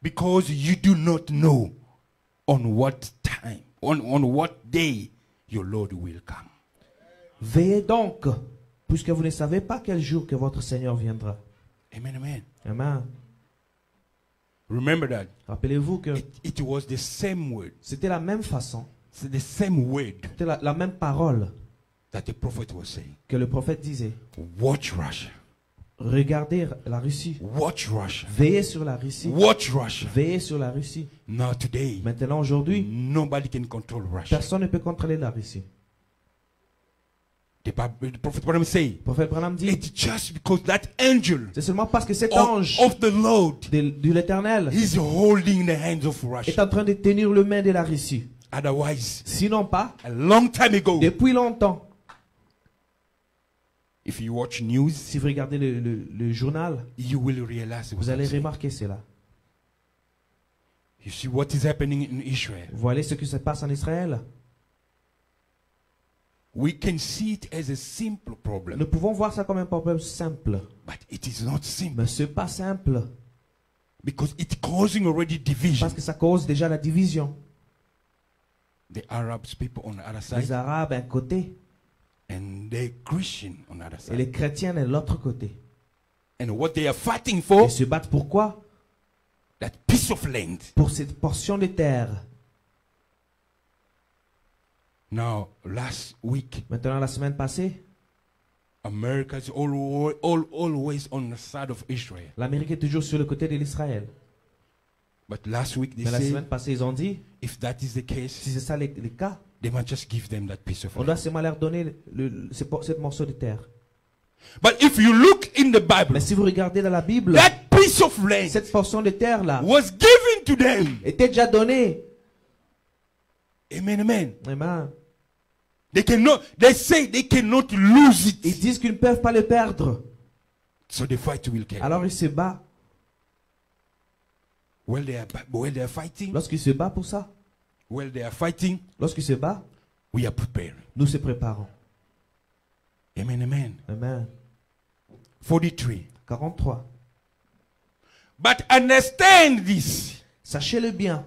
because you do not know on what time, on what day your Lord will come. veillez donc, puisque vous ne savez pas quel jour que votre Seigneur viendra. Amen, amen. Amen. Remember that. Rappelez-vous que It was the same word. c'était la même façon, It's the same word c'était la même parole that the prophet was saying. que le prophète disait. Watch Russia. Regardez la Russie. Watch Russia. Veillez sur la Russie. Watch Russia. Veillez sur la Russie. Now today, Maintenant, aujourd'hui, nobody can control Russia. personne ne peut contrôler la Russie. The prophet Branham say, Le prophète Branham dit, it's just because that angel c'est seulement parce que cet ange of the Lord de l'Éternel is holding the hands of est Russia. en train de tenir le main de la Russie. Otherwise, Sinon pas, a long time ago, depuis longtemps. if you watch news, Si vous regardez le journal, you will realize what vous I'm allez saying. remarquer cela. You see what is happening in Israel. Vous voyez ce qui se passe en Israël. We can see it as a simple problem, Nous pouvons voir ça comme un problème simple. but it is not simple Mais ce n'est pas simple. because it's causing already division. Parce que ça cause déjà la division. The Arabs people on the other Les side Arabes d'un côté and the Christian on the other et les side. chrétiens de l'autre côté. And what they are fighting Ils for, se battent pour quoi? that piece of land. Pour cette portion de terre. Now, last week, Maintenant, la semaine passée, America is always on the side of Israel. l'Amérique est toujours sur le côté de l'Israël. But last week they Mais la said, semaine passée, ils ont dit, if that is the case, si c'est ça le cas, they must just give them that piece of on land. doit seulement leur donner cette morceau de terre. But if you look in the Bible, Mais si vous regardez dans la Bible, that piece of land cette portion de terre-là was given to them. était déjà donnée. Amen, amen. Amen. They say they cannot lose Ils it. disent qu'ils ne peuvent pas le perdre. So the fight will carry. Alors ils se battent. While they are fighting, Lorsqu'ils se battent pour ça, lorsqu'ils se battent, we are preparing. nous se préparons. Amen, amen. Amen. 43. 43. But understand this. Sachez-le bien.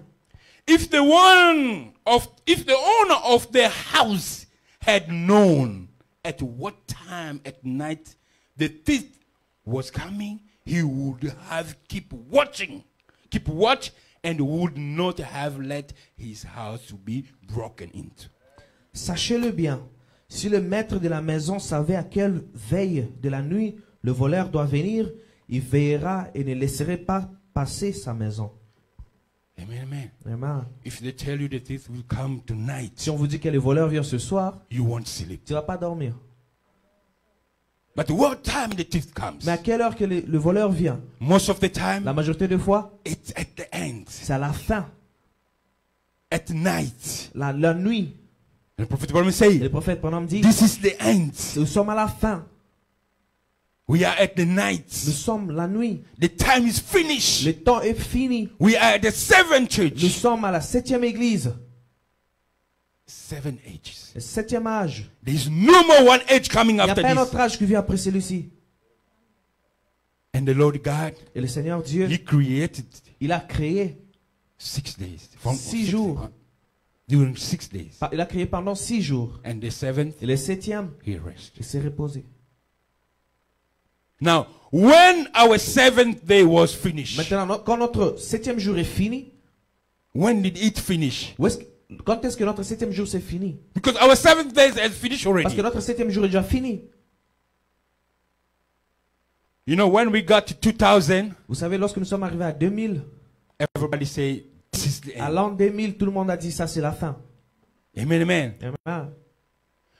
If the owner of the house had known at what time at night the thief was coming, he would have keep watch, and would not have let his house to be broken into. Sachez-le bien. Si le maître de la maison savait à quelle veille de la nuit le voleur doit venir, il veillera et ne laisserait pas passer sa maison. Amen, amen. Amen. If they tell you the thief will come tonight, Si on vous dit que le voleur vient ce soir, you won't sleep. tu ne vas pas dormir. But what time the thief comes? Mais à quelle heure que le voleur vient? Most of the time, La majorité des fois, it's at the end, c'est à la fin, at night. la nuit. The prophet Abraham Et say, le prophète pendant dit, this is the end. nous sommes à la fin. We are at the Nous night. sommes la nuit. The time is finished. Le temps est fini. We are at the seventh Nous church. sommes à la 7e église. 7 ages. Le 7e âge. There is no more one age coming Il n'y a after pas un this. autre âge qui vient après celui-ci. And the Lord God, Et le Seigneur Dieu, He created il a créé. 6 days. 6 jours. During 6 days. Il a créé pendant 6 jours. And the seventh, Et le 7e, He rested. il s'est reposé. Now, when our seventh day was finished, Maintenant, quand notre 7e jour est fini, when did it finish? quand est-ce que notre 7e jour c'est fini? Because our seventh day has finished Parce already. que notre 7e jour est déjà fini. You know, when we got to 2000, Vous savez, lorsque nous sommes arrivés à 2000, everybody say, this is the à end. l'an 2000, tout le monde a dit ça c'est la fin. Amen, amen. Amen.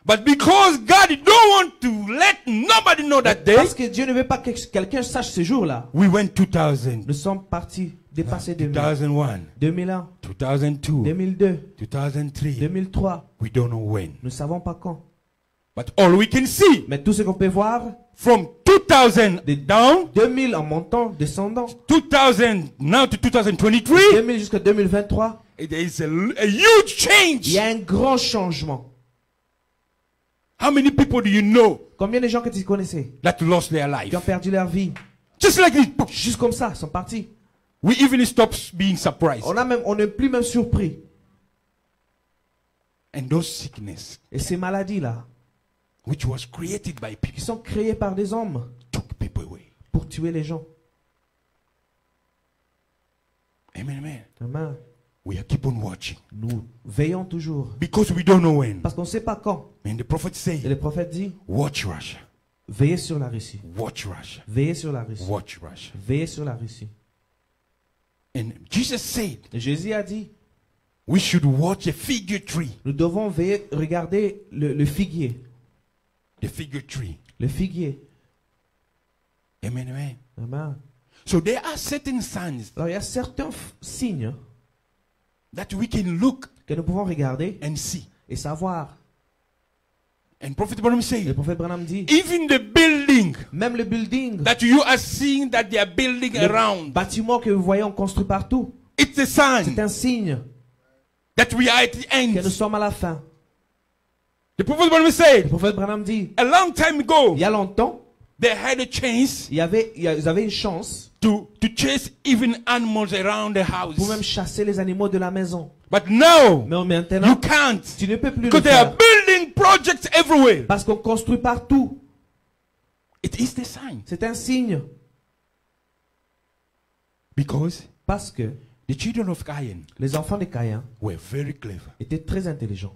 But because God don't want to let nobody know that day, Parce que Dieu ne veut pas que quelqu'un sache ce jour-là. we went 2000, Nous sommes partis dépasser 2000. 2001, 2001, 2002, 2002, 2003. 2003. We don't know when. Nous ne savons pas quand. But all we can see, Mais tout ce qu'on peut voir, from 2000 down, 2000 en montant, descendant, 2000 now to 2023, 2000 jusqu'à 2023, there is a huge change. il y a un grand changement. How many people do you know Combien de gens que tu connaissais that lost their qui ont life? perdu leur vie? Just like this. Juste comme ça, ils sont partis. We even stop being surprised. On n'est plus même surpris. And those sickness, Et ces maladies-là, which was created by qui people, sont créées par des hommes took people away. pour tuer les gens. Amen, amen. Amen. We are keep on watching Nous veillons toujours. because we don't know when. Parce qu'on ne sait pas quand. And the prophet Et say, le prophète dit, watch Russia, veillez sur la Russie. watch Russia, Veillez sur la Russie. watch Russia. Veillez sur la Russie. And Jesus said, Et Jésus a dit, we should watch a fig tree. nous devons veiller, regarder le figuier. The fig tree. Le figuier. Amen, amen. Amen. So there are certain signs Alors il y a certains signes that we can look que nous pouvons regarder and see. et savoir. And Prophet Branham Le say, prophète Branham dit, even the building même le building, that you are seeing that they are building le around, bâtiment que vous voyez construit partout, it's a c'est sign un signe that we are at the que nous end. sommes à la fin. The Prophet Branham Le said, prophète Branham dit, a long time ago, il y a longtemps, they had a chance ils avaient une chance to chase even animals around the pour même house. chasser les animaux de la maison. But now, Mais you maintenant, can't. tu ne peux plus le Because they are faire building projects everywhere. parce qu'on construit partout. It is the sign. C'est un signe. Because Parce que the children of Cain les enfants de Caïn were very clever. étaient très intelligents.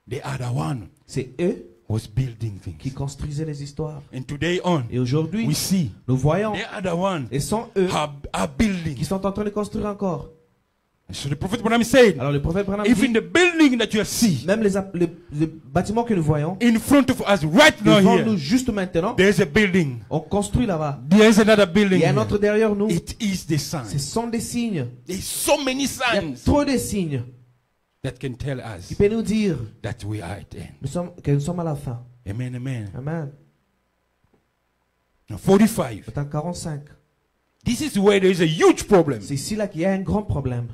They are the one C'est eux was building qui things. construisaient les histoires. And today on, Et aujourd'hui, we see nous voyons, they are the one et sont eux are building. qui sont en train de construire encore. So the prophet Branham said, Alors le prophète Branham even dit, the building that you see même les bâtiments que nous voyons, in front of us right now devant here, nous juste maintenant, there's a building. on construit là-bas. There's another Il building. y a un Here. autre derrière nous. It is the Ce sign. sont des signes. There's so many Il y a signs trop de signes that can tell qui us peuvent nous dire that we are at the end. que nous sommes à la fin. Amen, amen. Amen. Now, 45. C'est en 45. This is where there is a huge problem. C'est ici là qu'il y a un grand problème.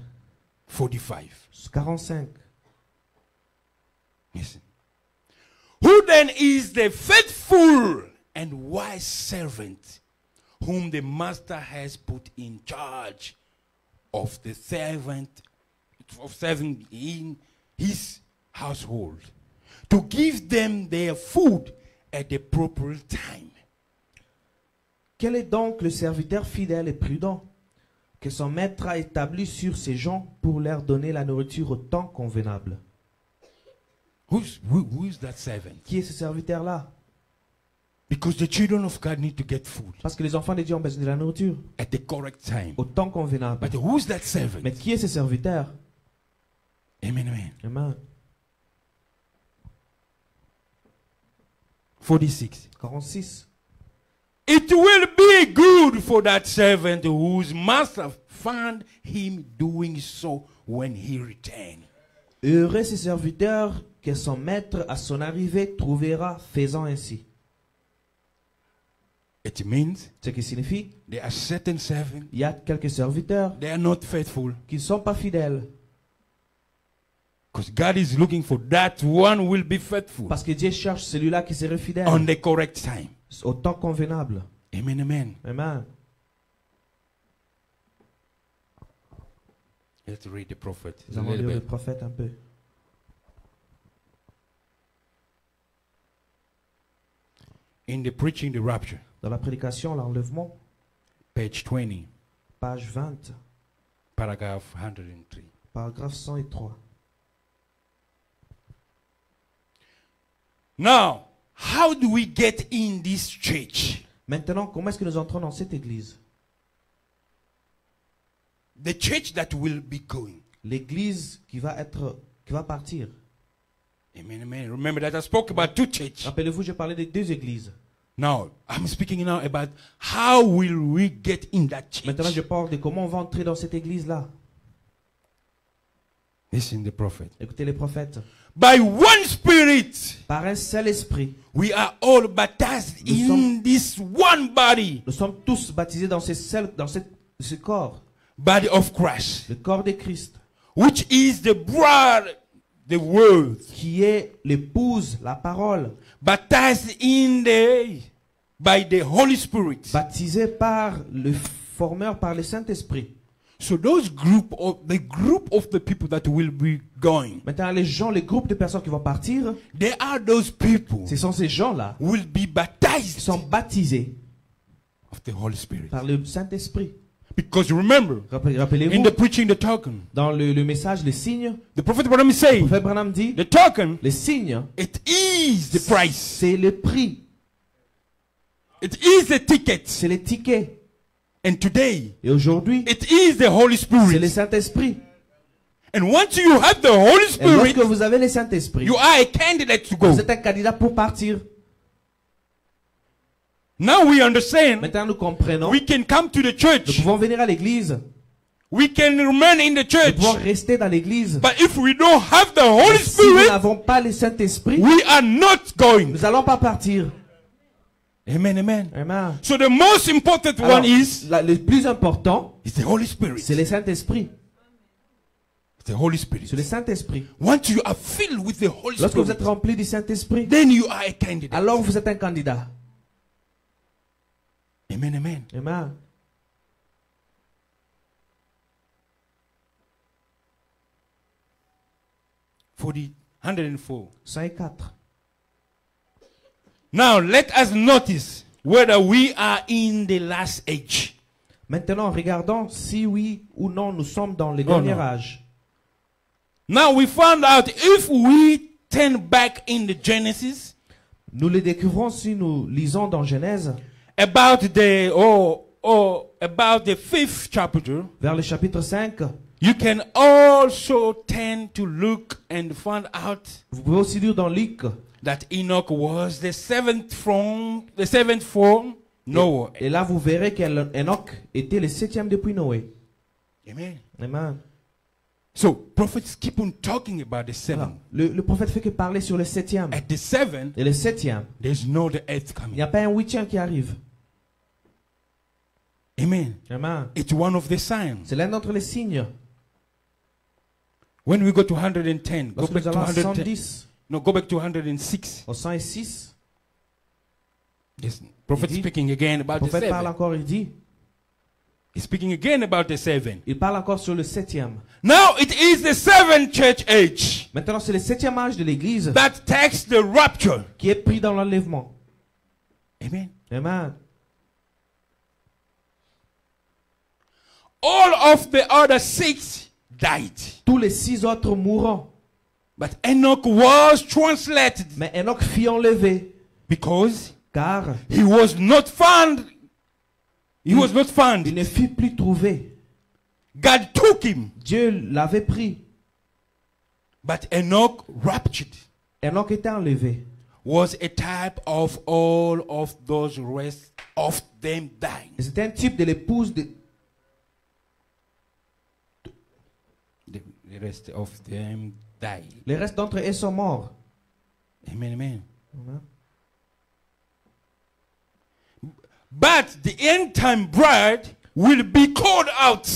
45. 45. Listen. Who then is the faithful and wise servant whom the master has put in charge of the servant of serving in his household to give them their food at the proper time? Quel est donc le serviteur fidèle et prudent que son maître a établi sur ses gens pour leur donner la nourriture au temps convenable? Who is that servant? Qui est ce serviteur-là? Because the children of God need to get food Parce que les enfants de Dieu ont besoin de la nourriture at the correct time. au temps convenable. But who's that servant? Mais qui est ce serviteur? Amen, amen. Amen. 46. 46. It will be good for that servant whose master found him doing so when he returned. Heureux ce serviteur que son maître à son arrivée trouvera faisant ainsi. It means Ce qui signifie, there are certain servants, il y a quelques serviteurs they are not faithful. qui ne sont pas fidèles. Because God is looking for that one will be faithful Parce que Dieu cherche celui-là qui serait fidèle on the correct time. au temps convenable. Amen, amen. Amen. Let's read the prophet Nous a allons little lire le bit. prophète un peu. In the preaching the rapture, Dans la prédication, l'enlèvement, page 20, page 20, paragraph 103. paragraphe 103. Now, how do we get in this church? Maintenant, comment est-ce que nous entrons dans cette église? The church that will be going. L'église qui va partir. Amen, amen. Remember that I spoke about two churches. Rappelez-vous, j'ai parlé de deux églises. Now, I'm speaking now about how will we get in that church. Maintenant, je parle de comment on va entrer dans cette église-là. Listen, the prophet. Écoutez les prophètes. By one spirit, Par un seul esprit, we are all baptized Nous in sommes- this one body, nous sommes tous baptisés dans ce corps, body of Christ, le corps de Christ, which is the bride, the word, qui est l'épouse, la parole, baptized by the Holy Spirit. baptisé par le formeur, par le Saint-Esprit. So the group of the people that will be going, Maintenant, les groupes de personnes qui vont partir, they are those people ce sont ces gens-là who will be qui baptized sont baptisés of the Holy Spirit. par le Saint-Esprit. Because remember, in Rappelez-vous, the preaching the token, dans le message, le signe, the prophet Branham le said, prophète Branham dit, the token, le signe, it is the price. c'est le prix, It is the ticket. c'est les tickets. And today, Et aujourd'hui, it is the Holy c'est le Spirit. Saint-Esprit. And once you have the Holy Et lorsque Spirit, vous avez le Saint-Esprit, you are a candidate to go. vous êtes un candidat pour partir. Now we understand. Maintenant, nous comprenons. We can come to the Nous church. pouvons venir à l'église. We can remain in the Nous church. pouvons rester dans l'église. But if we don't have the Holy Mais si nous Spirit, n'avons pas le Saint-Esprit, we are not going. nous n'allons pas partir. Amen, amen. Amen. So the most important Alors, one is le plus important, the Holy Spirit. c'est le Saint-Esprit. The Holy Spirit. C'est le Saint-Esprit. Once you are filled with the Holy Lorsque vous êtes Spirit, rempli du Saint-Esprit, then you are a candidate. alors vous êtes un candidat. Amen, amen. Amen. For the 104. 104. Now let us notice whether we are in the last age. Maintenant, regardons si oui ou non nous sommes dans le dernier non. âge. Now we found out if we turn back in the Genesis Nous le découvrons si nous lisons dans Genèse, about the 5th chapter. vers le chapitre 5. You can also tend to look and find out Vous pouvez aussi lire dans Luc. that Enoch was the seventh from Noah. Et là, vous verrez qu'Enoch était le 7e depuis Noé. Amen. Amen. So prophets keep on talking about the Alors, seven. le prophète fait que parler sur le 7e. At the seven, Et le 7e, there's no the eighth il n'y coming. a pas un 8e qui arrive. Amen. Amen. It's one of the signs. C'est l'un d'entre les signes. When we go to 110, go Lorsque back nous to allons à 110. 110, No, go back to 106. au 106, Yes. Prophet Il dit- speaking again le about the prophète parle seven. encore, il dit, He's speaking again about the seven. il parle encore sur le 7e. Now it is the seventh church age Maintenant, c'est le 7e âge de l'Église that takes the rapture. qui est pris dans l'enlèvement. Amen. Amen. All of the other six died. Tous les 6 autres mourront. But Enoch was translated Mais Enoch fut enlevé, because car he was not found. He was not il found. ne fut plus trouvé. God took him. Dieu l'avait pris. But Enoch raptured Enoch était enlevé. was a type of all of those rest of them dying. Et c'était un type de l'épouse de... The rest of them died. Les restes d'entre eux sont morts. Amen, amen. Amen. But the end time bride will be called out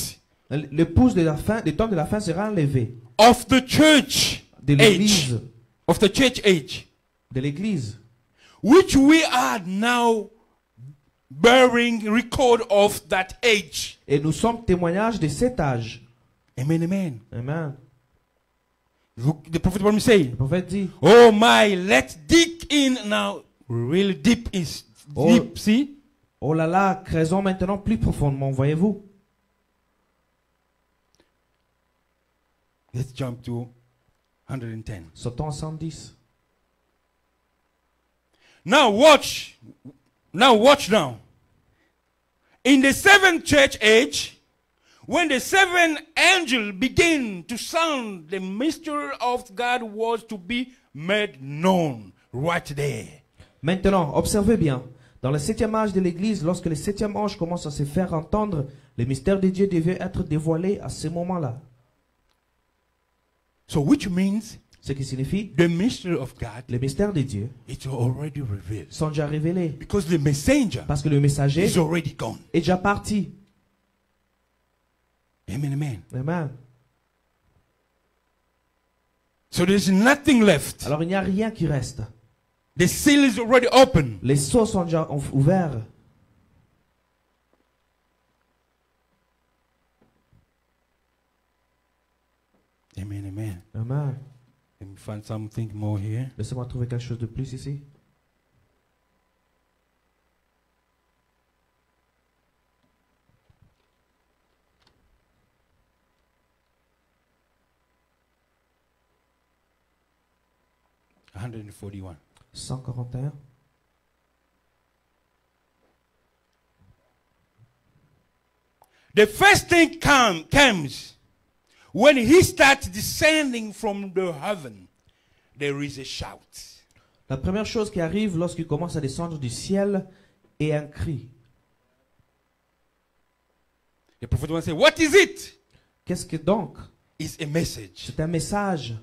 L'épouse de la fin, des temps de la fin sera enlevée of the church de age, l'église, of the church age, de l'église, which we are now bearing record of that age. et nous sommes témoignages de cet âge. Amen, amen. Amen. Look, the prophet what me say? Le prophète dit, Oh my, let's dig in now. Really deep is Oh. deep. See? oh là là, creusons maintenant plus profondément, voyez-vous. Let's jump to 110. Sautons à 110. Now watch. Now watch now. In the seventh church age, when the seven angels begin to sound, the mystery of God was to be made known right there. Maintenant, observez bien. Dans le 7e âge de l'église, lorsque le 7e ange commence à se faire entendre, le mystère de Dieu devait être dévoilé à ce moment-là. So which means Ce qui signifie, the mystery of God le mystère de Dieu is already revealed. sont déjà révélés. Because the messenger Parce que le messager is already gone. est déjà parti. Amen, amen. Amen. So there's nothing left. Alors il n'y a rien qui reste. The seal is already open. Les sceaux sont déjà ouverts. Amen, amen. Amen. Let me find something more here. Laissez-moi trouver quelque chose de plus ici. « 141. 141. The first thing comes when he starts descending from the heaven. There is a shout. La première chose qui arrive lorsqu'il commence à descendre du ciel est un cri. The prophet will say, what is it? Qu'est-ce que donc? It's a message. C'est un message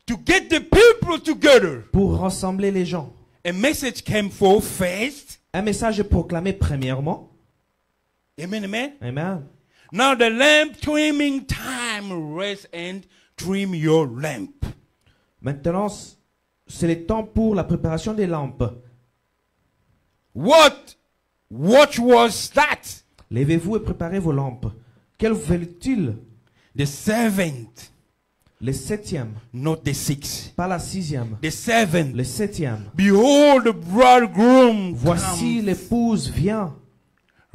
To get the people together. pour rassembler les gens. A message came forth first. Un message est proclamé premièrement. Amen, amen. Amen. Now the lamp trimming time rest and trim your lamp. Maintenant, c'est le temps pour la préparation des lampes. What was that? Levez-vous et préparez vos lampes. Quel veut-il? The seventh, Le 7e, not the sixth. pas la 6e. The seventh. Le 7e. Behold, the bridegroom Voici comes. l'épouse vient.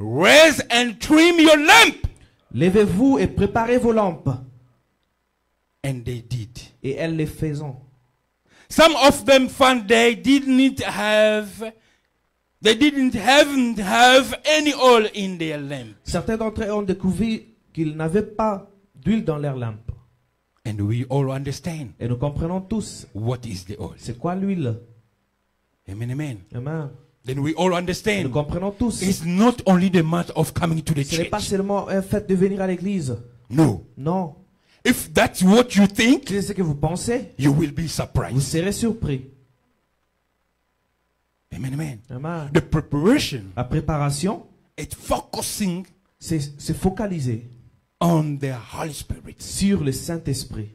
Raise and trim your lamp. Levez-vous et préparez vos lampes. And they did. Et elles les faisaient. Some of them found they didn't have any oil in their lamp. Certains d'entre eux ont découvert qu'ils n'avaient pas d'huile dans leurs lampes. And we all understand Et nous comprenons tous what is the oil. c'est quoi l'huile. Amen, amen. Amen. Then we all Nous understand comprenons tous. it's not only the matter of coming to the Ce n'est pas church. seulement un fait de venir à l'église. No. Non. If that's what you think, Si c'est ce que vous pensez, you will be vous surprised. serez surpris. Amen, amen. Amen. The preparation La préparation, is focusing c'est focaliser on the Holy Spirit. sur le Saint-Esprit.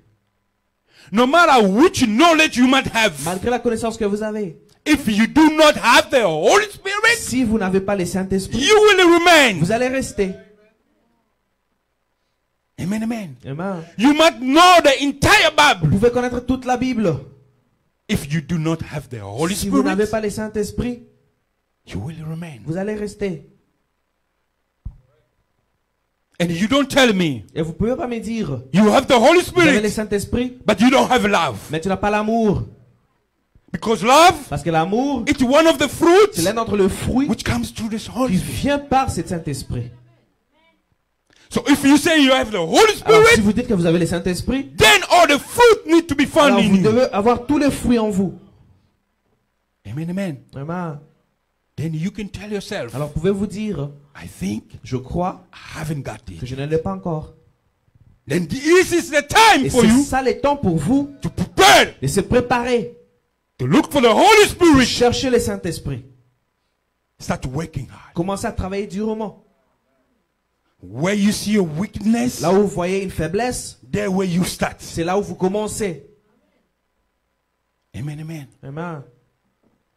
No matter which knowledge you might have, Malgré la connaissance que vous avez, if you do not have the Holy Spirit, si vous n'avez pas le Saint-Esprit, you will remain. vous allez rester. Amen, amen. Amen. You must know the entire Vous Bible. pouvez connaître toute la Bible. If you do not have the Holy Si vous n'avez Spirit, pas le Saint-Esprit, you will remain. vous allez rester. And you don't tell me Et vous ne pouvez pas me dire, you have the Holy vous avez le Spirit, Saint-Esprit, but you don't have love. mais tu n'as pas l'amour. Because love, Parce que l'amour, it's one of the c'est fruits l'un d'entre les fruits which comes through this qui Holy Spirit. vient par ce Saint-Esprit. So if you say you have the Holy Alors si Spirit, vous dites que vous avez le Saint-Esprit, then all the fruit need to be found alors in vous you. devez avoir tous les fruits en vous. Amen, amen. Amen. Then you can tell yourself, Alors pouvez-vous dire, I think je crois I haven't got que it. je ne l'ai pas encore. Then this is the time Et for c'est you ça le temps pour vous to prepare, de se préparer, to look for the Holy de Spirit. chercher le Saint-Esprit. Start working hard. Commencez à travailler durement. Where you see your weakness, Là où vous voyez une faiblesse, there where you start. c'est là où vous commencez. Amen, amen. Amen.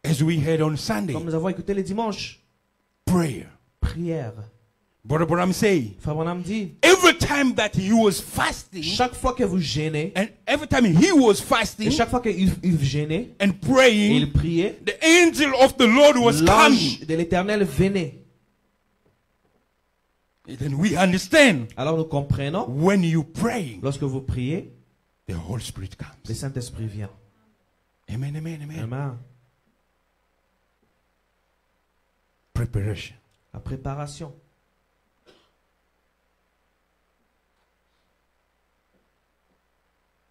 As we heard on Sunday, Comme nous avons écouté le dimanche, prayer. prière. Brother Branham say, Frère Branham dit, every time that he was fasting, chaque fois que vous gênez, and every time he was et fasting chaque fois qu'il gênait, and et praying, il priait, the angel of the Lord was coming. l'ange de l'Éternel venait. And then we understand Alors nous comprenons, when you pray, lorsque vous priez, the Holy Spirit le comes. Saint-Esprit vient. Amen, amen, amen. Amen. Preparation. La préparation.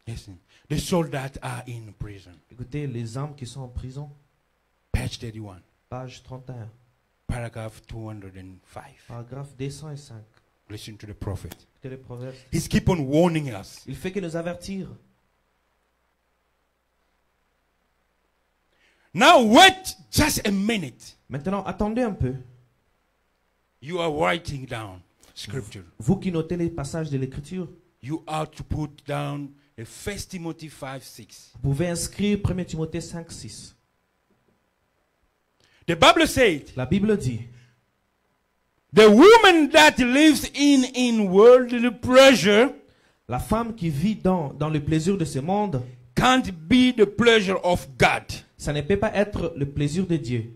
Listen, the soldats are in prison. Écoutez, les âmes qui sont en prison, Page 31, page 31, paragraph 205. paragraphe 205. Listen to the prophet. Écoutez les proverbes. He's keep on warning us. Il fait que nous avertir. Now wait just a minute. Maintenant, attendez un peu. You are writing down scripture. Vous qui notez les passages de l'Écriture, You are to put down a 1 Timothy 5:6. vous pouvez inscrire 1 Timothée 5, 6. The Bible said, La Bible dit, the woman that lives in worldly pleasure la femme qui vit dans le plaisir de ce monde, can't be the pleasure of God. ça ne peut pas être le plaisir de Dieu.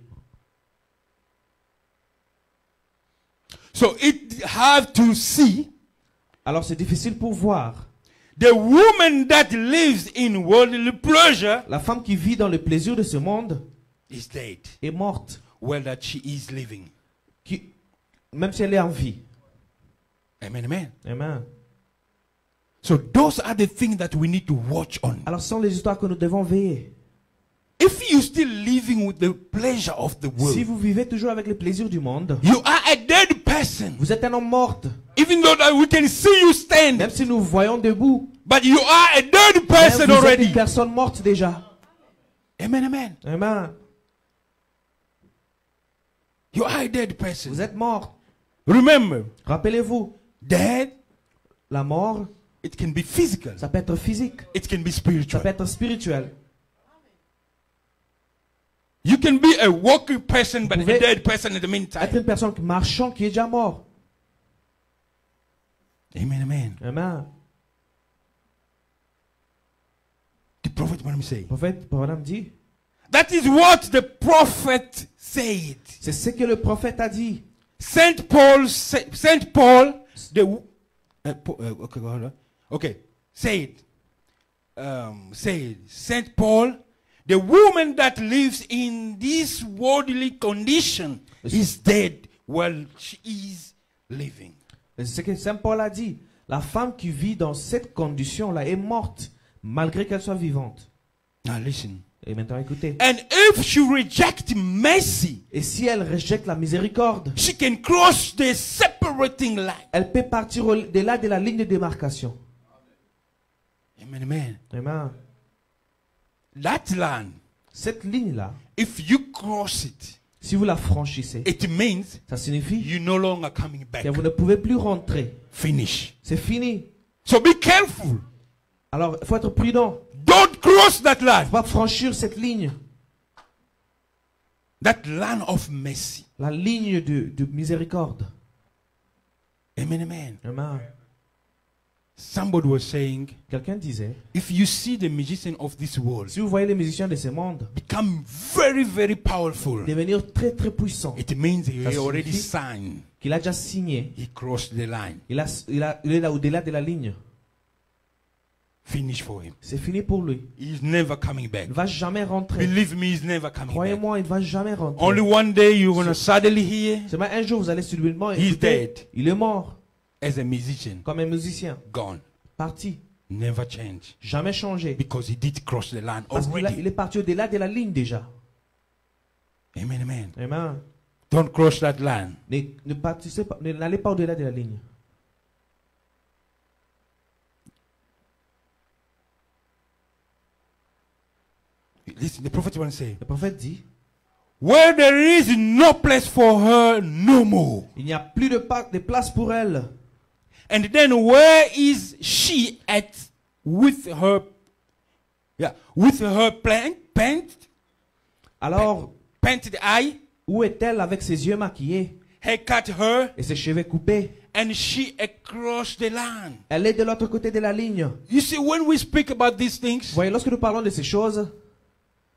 So it have to see Alors c'est difficile pour voir. the woman that lives in worldly pleasure La femme qui vit dans le plaisir de ce monde is dead, est morte, well that she is living. même si elle est en vie. Amen, amen. Amen. So those are the things that we need to watch on. Alors ce sont les histoires que nous devons veiller. If you still living with the pleasure of the world, Si vous vivez toujours avec le plaisir du monde, you are a dead person. vous êtes un homme mort. Even though that we can see you stand, Même si nous vous voyons debout, but you are a dead même person vous êtes already. une personne morte déjà. Amen, amen. Amen. You are a dead person. Vous êtes mort. Remember, Rappelez-vous, dead, la mort, it can be physical, ça peut être physique, it can be ça spiritual. peut être spirituel. You can be a walking person, but a pouvez dead person in the Être meantime. une personne marchant qui est déjà mort. Amen, amen. Amen. The prophet Muhammad say, Le prophète Branham dit, that is what the prophet said. c'est ce que le prophète a dit. Saint Paul, said, Saint Paul, the woman that lives in this worldly condition is dead while she is living. C'est ce que Saint Paul a dit. La femme qui vit dans cette condition-là est morte, malgré qu'elle soit vivante. Now listen. Et maintenant, écoutez. And if she rejects mercy, Et si elle rejette la miséricorde, she can cross the separating line. elle peut partir au-delà de la ligne de démarcation. Amen, amen. Amen. That line, Cette ligne-là, if you cross it, si vous la franchissez, it means ça signifie you're no longer coming back. que vous ne pouvez plus rentrer. Finish. C'est fini. So be careful. Alors, il faut être prudent. Don't cross that Il ne line. faut pas franchir cette ligne. That line of mercy. La ligne de miséricorde. Amen, amen. Amen. Somebody was saying, Quelqu'un disait, if you see the musician of this world si vous voyez les musiciens de ce monde become very, very powerful, devenir très très puissants, it means he Ça already signifie- signed. qu'il a déjà signé, He crossed the line. il est là au-delà de la ligne. Finish for him. C'est fini pour lui. He's never coming back. Il ne va jamais rentrer. Believe me, he's never coming back. Croyez-moi, il ne va jamais rentrer. Only one day you're going to suddenly hear Seulement un jour, vous allez subitement He's écouter, dead. il est mort, as a musician, comme un musicien, gone. parti, Never change. jamais changé. Because he did cross the line Parce qu'il already. il est parti au-delà de la ligne déjà. Amen, amen. Amen. Don't cross that line. N'allez pas au-delà de la ligne. Listen, the prophet want to say, Le prophète dit, where there is no place for her no more. il n'y a plus de place pour elle. And then where is she at with her Alors, painted eye, où est-elle avec ses yeux maquillés haircut her, et ses cheveux coupés? and she across the line? Elle est de l'autre côté de la ligne. You see, when we speak about these things, Vous voyez, lorsque nous parlons de ces choses,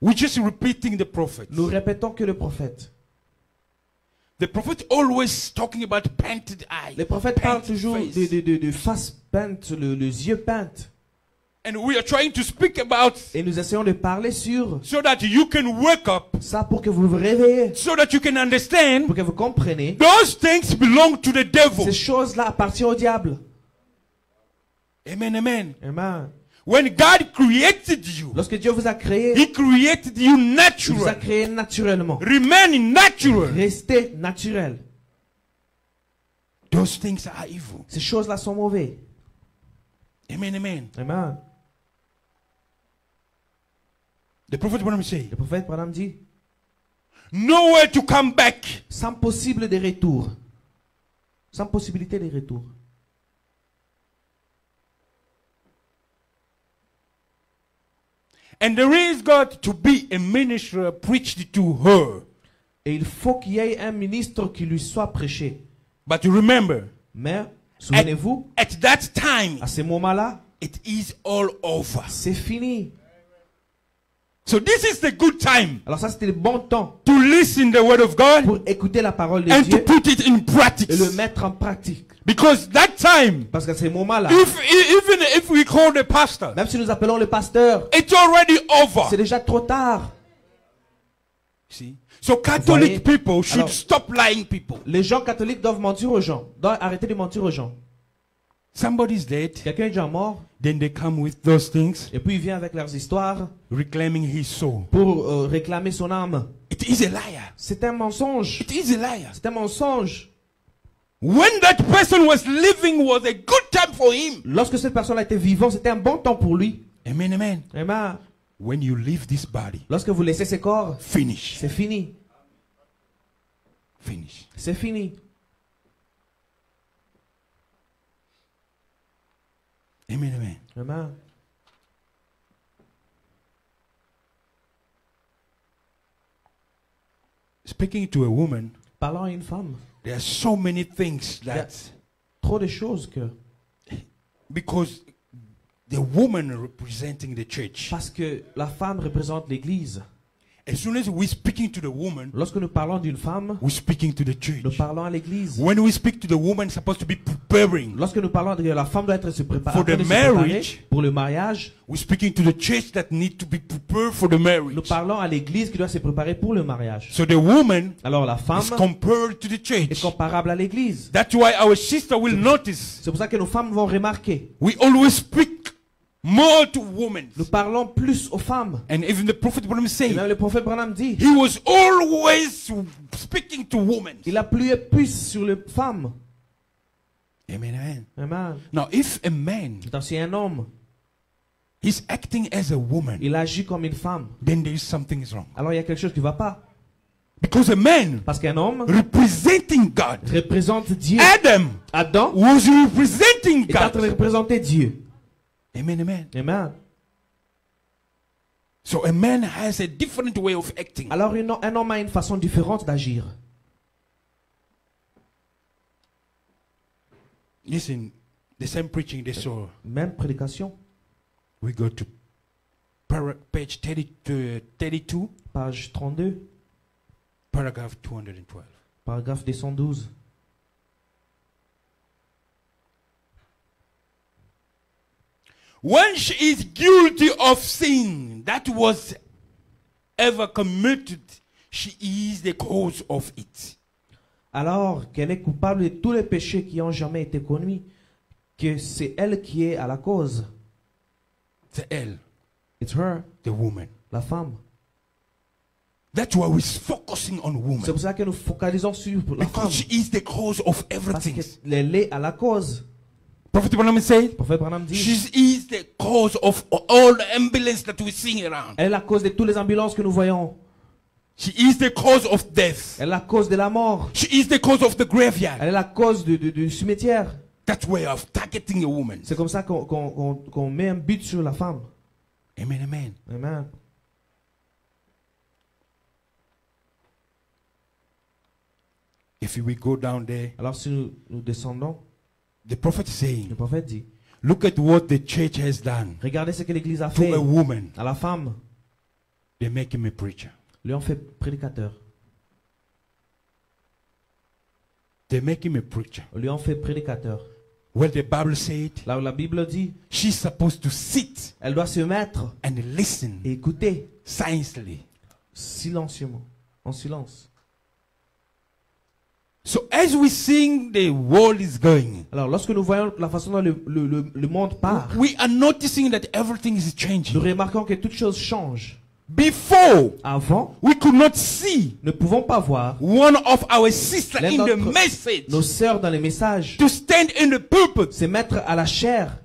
we're just repeating the prophet. nous répétons que le prophète. The prophet always talking about painted eye. Le prophète parle painted toujours face. de face peinte, les yeux peintes. And we are trying to speak about Et nous essayons de parler sur so that you can wake up, ça pour que vous vous réveillez, so that you can understand pour que vous compreniez. those things belong to the devil. Ces choses-là appartiennent au diable. Amen, amen. Amen. When God created you, Lorsque Dieu vous a créé, He created you il vous a natural. créé naturellement. Remain natural. Restez naturel. Those things are evil. Ces choses-là sont mauvaises. Amen, amen. Amen. The prophet Branham say, Le prophète Branham dit, nowhere to come back. sans possible de retour. Sans possibilité de retour. And there is got to be a minister preached to her. Et il faut qu'il y ait un ministre qui lui soit prêché. But remember, Mais, souvenez-vous, at that time, à ce moment-là, it is all over. c'est fini. So this is the good time Alors ça, c'était le bon temps to listen the word of God pour écouter la parole de and to Dieu put it in practice. et le mettre en pratique. Because that time, Parce qu'à ce moment-là, even if we call the pastor, même si nous appelons le pasteur, it's already c'est over. déjà trop tard. See? So Voyez? Catholic people should Alors- stop lying people. Les gens catholiques doivent mentir aux gens, doivent arrêter de mentir aux gens. Somebody's dead, Quelqu'un est déjà mort, then they come with those things, et puis il vient avec leurs histoires reclaiming his soul. pour réclamer son âme. It is a liar. C'est un mensonge. It is a liar. C'est un mensonge. When that person was living was a good time for him. Lorsque cette personne était vivante, c'était un bon temps pour lui. Amen, amen. Amen. When you leave this body, Lorsque vous laissez ce corps, finish. c'est fini. Finish. C'est fini. Amen, amen. Amen. Speaking to a woman, Parlant à une femme, there are so many things that, trop de choses que... because the woman representing the church, Parce que la femme représente l'église. As soon as we're speaking to the woman, Lorsque nous parlons d'une femme, we're speaking to the nous church. parlons à l'église. When we speak to the woman, it's supposed to be preparing. Lorsque nous parlons de la femme doit être se préparer, For the en train de se préparer marriage, pour le mariage, We're speaking to the church that need to be prepared for the nous marriage. parlons à l'église qui doit se préparer pour le mariage. So the woman Alors la femme is compared to the est church. comparable à l'église. That's why our sister will notice C'est pour ça que nos femmes vont remarquer. we always speak more to women. Nous parlons plus aux femmes. And even the prophet Branham Et said même le prophète Branham dit, he was always speaking to women. il appuie plus sur les femmes. Amen. Amen. Amen. Now, if a man Donc si un homme, is acting as a woman, il agit comme une femme, then there is something is wrong. alors il y a quelque chose qui ne va pas. Because a man Parce qu'un homme representing God, représente Dieu. Adam Adam was representing est en train de God. représenter Dieu. Amen. Amen. Amen. So a man has a different way of acting. Alors un homme a une façon différente d'agir. Listen, the same preaching they saw. Même prédication. We go to page 32, Page 32, paragraph 212. paragraphe 212. When she is guilty of sin that was ever committed, she is the cause of it. Alors qu'elle est coupable de tous les péchés qui ont jamais été commis, que c'est elle qui est à la cause. The L, It's her, the woman. la femme. That's why we're focusing on C'est woman. pour ça que nous focalisons sur la femme. Because she is the cause of Parce everything. qu'elle est à la cause. Prophet Branham said, Le prophète Branham dit, she is the cause of all the ambulance that we see around. elle est la cause de toutes les ambulances que nous voyons. She is the cause of death. Elle est la cause de la mort. She is the cause of the graveyard. Elle est la cause du cimetière. That way of targeting a woman. C'est comme ça qu'on met un but sur la femme. Amen, amen. Amen. If we go down there, Alors si nous descendons, the prophet is le saying, prophète dit, look at what the church has done regardez ce que l'église a to fait a woman. à la femme. They make him a preacher. Lui ont fait prédicateur. They make him a preacher. Lui ont fait prédicateur. Well, the Bible said Là où la Bible dit, she's supposed to sit elle doit se mettre and listen et écouter silently. silencieusement, en silence. So as we sing, the world is going. Alors lorsque nous voyons la façon dont le monde part, We are noticing that everything is nous changing. remarquons que toutes choses changent. Before, Avant, we could not see nous ne pouvons pas voir one of our sisters l'un in the d'entre message nos sœurs dans les messages to stand in the pulpit. se mettre à la chair.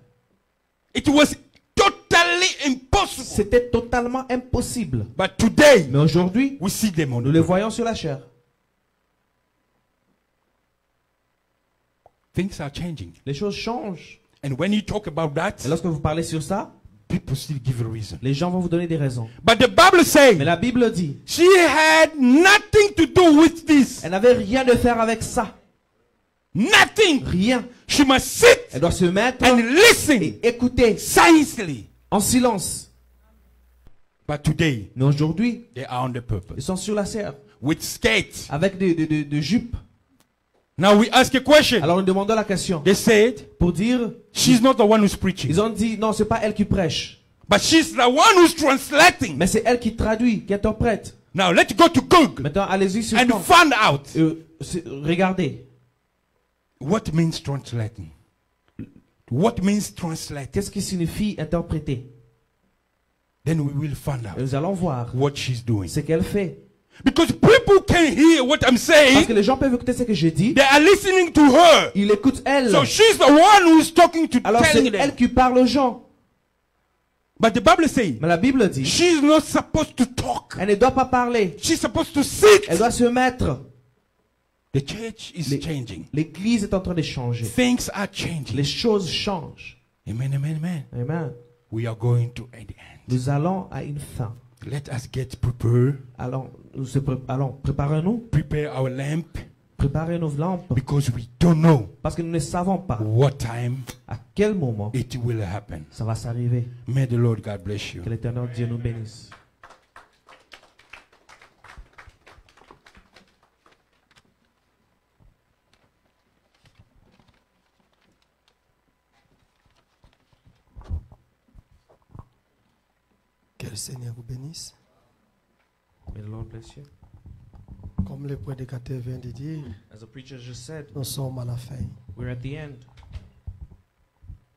It was totally impossible. C'était totalement impossible. But today, Mais aujourd'hui, we see them on nous the les pulpit. voyons sur la chair. Things are changing. Les choses changent. And when you talk about Et that, lorsque vous parlez sur ça, people still give a reason. les gens vont vous donner des raisons. But the Bible says Mais la Bible dit, she had nothing to do with this. elle n'avait rien de faire avec ça. Nothing. Rien. She must sit Elle doit se mettre and listen et écouter silently. en silence. But today, Mais aujourd'hui, they are on the pulpit ils sont sur la chair with skates. avec des jupes. Now we ask a question. Alors nous demandons la question. They said, Pour dire, she's not the one who's preaching, ils ont dit, non, c'est pas elle qui prêche. but she's the one who's translating. Mais c'est elle qui traduit, qui interprète. Now let's go to Google Maintenant, allez-y sur and le find out regardez. what means translating. What means translating? Qu'est-ce qui signifie interpréter? Then we will find Et out nous allons voir what she's doing. ce qu'elle fait. Because people can hear what I'm Parce saying. que les gens peuvent écouter ce que je dis. They are listening to her. Ils écoutent elle. So she's the one who's talking to Alors c'est telling them. elle qui parle aux gens. But the Bible says Mais la Bible dit, she's not supposed to talk. elle ne doit pas parler. She's supposed to sit. Elle doit se mettre. The church is changing. L'église est en train de changer. Things are changing. Les choses changent. Amen, amen, amen. Amen. We are going to an end. Nous allons à une fin. Let us get prepared. Allons, préparons-nous. Prepare our lamp Préparez nos lampes. because we don't know Parce que nous ne savons pas what time à quel moment it will happen. ça va s'arriver. May the Lord God bless you. Que l'Éternel Dieu nous bénisse. Que le Seigneur vous bénisse. May the Lord bless you. Comme le prédicateur vient de dire, As the preacher just said, nous sommes à la fin. we're at the end.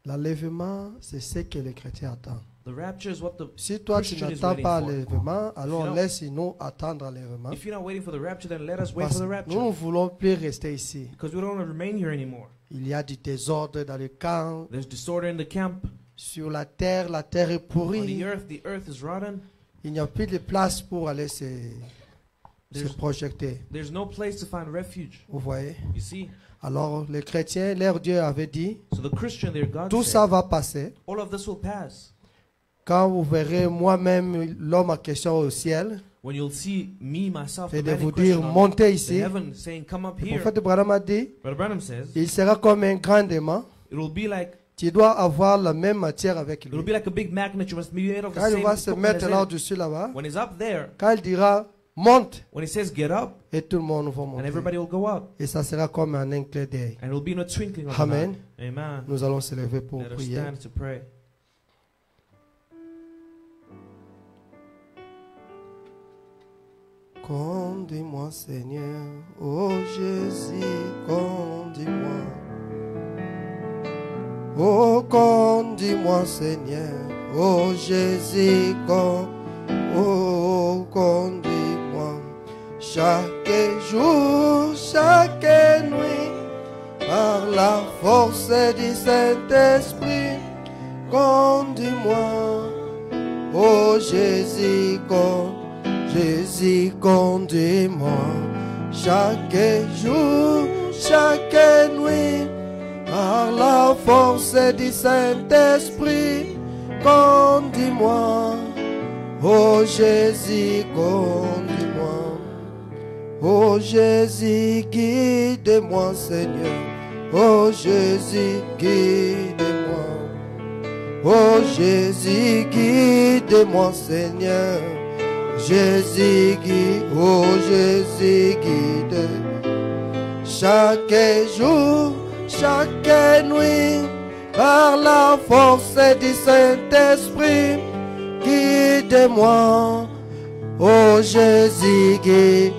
L'enlèvement, c'est ce que les chrétiens attendent. The rapture is what the Si toi tu Christian is n'attends waiting pas for. l'enlèvement, alors You know- laisse-nous attendre l'enlèvement. If you're not waiting for the rapture, then let us wait Parce for the que rapture. nous ne voulons plus rester ici. Because we don't want to remain here anymore. Il y a du désordre dans les camps. There's disorder in the camp. Sur la terre est On pourrie. the earth is rotten. Il n'y a plus de place pour aller se There's- projeter. There's no place to find refuge. Vous voyez? You see? Alors les chrétiens, leur Dieu avait dit, So the Christian there, God tout said, ça va passer. all of this will pass. Quand vous verrez moi-même l'homme en question au ciel, When you'll see me, myself, et the de man in vous dire, question on montez the ici. heaven saying, come up Le here. prophète Branham a dit, Brother Branham says, il sera comme un grand aimant. it will be like Tu dois avoir la même matière avec it will lui. be like a big magnet. You must be made of the Quand il same va se equipment mettre as là him. au-dessus là-bas, When he's up there, quand il dira monte, when he says get up, et tout le monde va and monter. everybody will go up, Et ça sera comme un clin d'œil. and it will be in a twinkling of Amen. an eye. Amen. Nous allons se lever pour Let us prier. stand to pray. Conduis-moi, Seigneur, oh Jésus, conduis-moi. Oh, conduis-moi, Seigneur, oh Jésus, oh, conduis-moi. Chaque jour, chaque nuit, par la force du Saint-Esprit, conduis-moi, oh Jésus, Jésus, conduis-moi. Chaque jour, chaque nuit, par la force du Saint-Esprit, conduis-moi. Oh Jésus, conduis-moi. Oh Jésus, guide-moi, Seigneur. Oh Jésus, guide-moi. Oh Jésus, guide-moi, Seigneur. Jésus, guide. Oh Jésus, guide. Chaque jour, chaque nuit, par la force du Saint-Esprit, guide-moi. Oh Jésus, guide.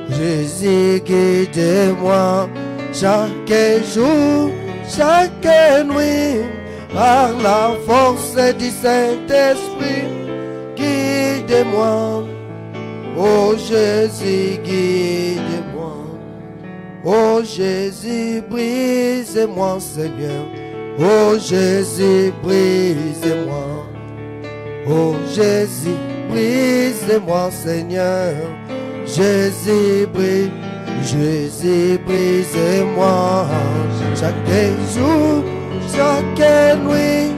Jésus, guide-moi. Chaque jour, chaque nuit, par la force du Saint-Esprit, guide-moi. Oh Jésus, guide-moi. Oh Jésus, brise-moi, Seigneur. Oh Jésus, brise-moi. Oh Jésus, brise-moi, Seigneur. Jésus, brise-moi. Chaque jour, chaque nuit,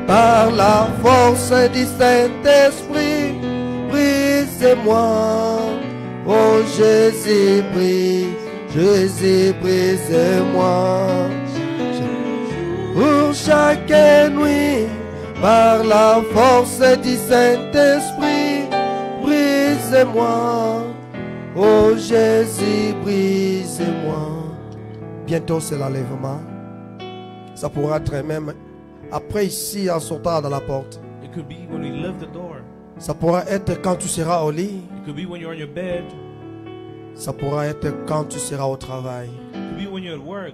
par la force du Saint-Esprit, brise-moi. Oh Jésus, Jésus, brise-moi. Pour chaque nuit, par la force du Saint-Esprit, brise-moi. Oh Jésus, brise-moi. Bientôt c'est l'enlèvement. Ça pourra être même après ici en sortant dans la porte. It could be when we lift the door. Ça pourra être quand tu seras au lit. It could be when you're on your bed. Ça pourra être quand tu seras au travail. It could be when you're at work.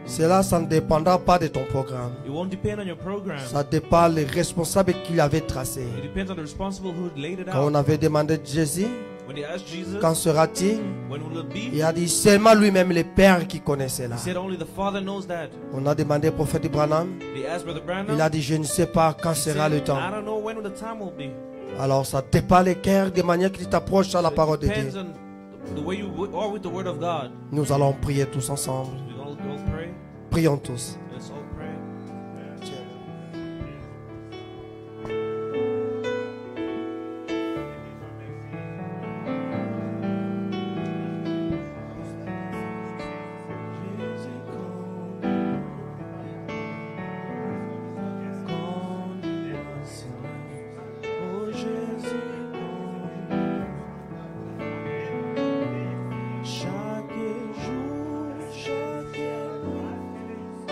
Cela, ça ne dépendra pas de ton programme. It won't depend on your program. Ça dépend des responsables qu'il avait tracés. It depends on the responsible who laid it Quand on out. avait demandé de Jésus, When they asked Jesus, quand sera-t-il? when will it be? Il a dit seulement lui-même, le Père qui connaissait là. He said only the Father knows that. On a demandé au prophète Branham. They asked Brother Branham. Il a dit je ne sais pas quand He sera said, le temps. I don't know when the time will be. Alors ça dépend les cœurs de manière que tu t'approches à la It parole de depends Dieu. on the way you are with the Word of God. Nous allons prier tous ensemble. We all pray. Prions tous. Let's all pray. Chaque jour, chaque nuit,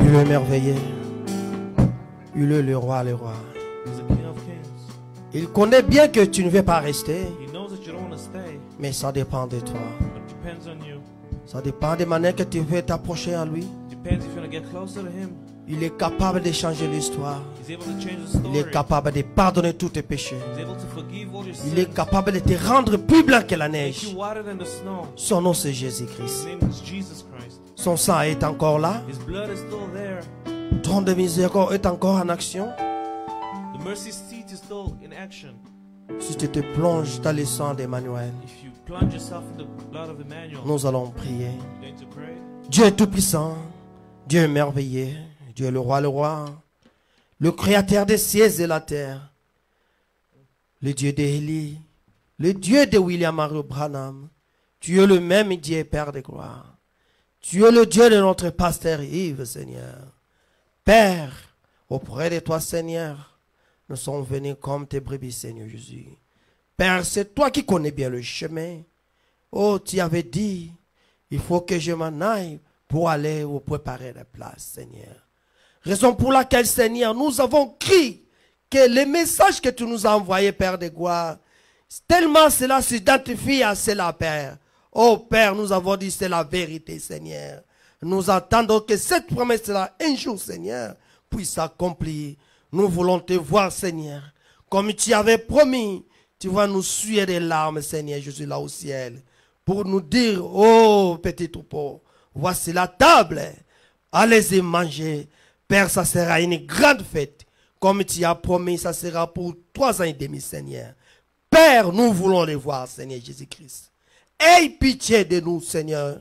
le merveilleux. Il est le roi, le roi. He's the King of Kings. Il connaît bien que tu ne veux pas rester, He knows that you don't want to stay, mais ça dépend de toi. but it depends on you. Ça dépend des manières que tu veux t'approcher à lui. Depends if you want to get closer to Him. Il est capable de changer l'histoire. He's able to change the Il est story. capable de pardonner tous tes péchés. He's able to forgive all your Il est sins. capable de te rendre plus blanc que la Make neige. you whiter than the snow. Son nom c'est His Jésus-Christ. name is Jesus Christ. Son sang est encore là. His blood is still there. Trône de miséricorde est encore en action. The mercy seat is still in action. Si tu te plonges dans le sang d'Emmanuel, If you plunge yourself in the blood of Emmanuel, nous allons prier. you're going to pray. Dieu est tout-puissant, Dieu est merveilleux, Dieu est le roi, le créateur des cieux et la terre, le Dieu d'Élie, le Dieu de William Mario Branham. Tu es le même Dieu, Père de gloire. Tu es le Dieu de notre pasteur Yves, Seigneur. Père, auprès de toi, Seigneur, nous sommes venus comme tes brebis, Seigneur Jésus. Père, c'est toi qui connais bien le chemin. Oh, tu avais dit, il faut que je m'en aille pour aller vous préparer la place, Seigneur. Raison pour laquelle, Seigneur, nous avons crié que les messages que tu nous as envoyés, Père de gloire, tellement cela s'identifie à cela, Père. Oh, Père, nous avons dit c'est la vérité, Seigneur. Nous attendons que cette promesse-là, un jour, Seigneur, puisse s'accomplir. Nous voulons te voir, Seigneur. Comme tu avais promis, tu vas nous suer des larmes, Seigneur Jésus, là au ciel. Pour nous dire, oh, petit troupeau, voici la table. Allez-y manger. Père, ça sera une grande fête. Comme tu as promis, ça sera pour 3 ans et demi, Seigneur. Père, nous voulons les voir, Seigneur Jésus-Christ. Aie pitié de nous, Seigneur.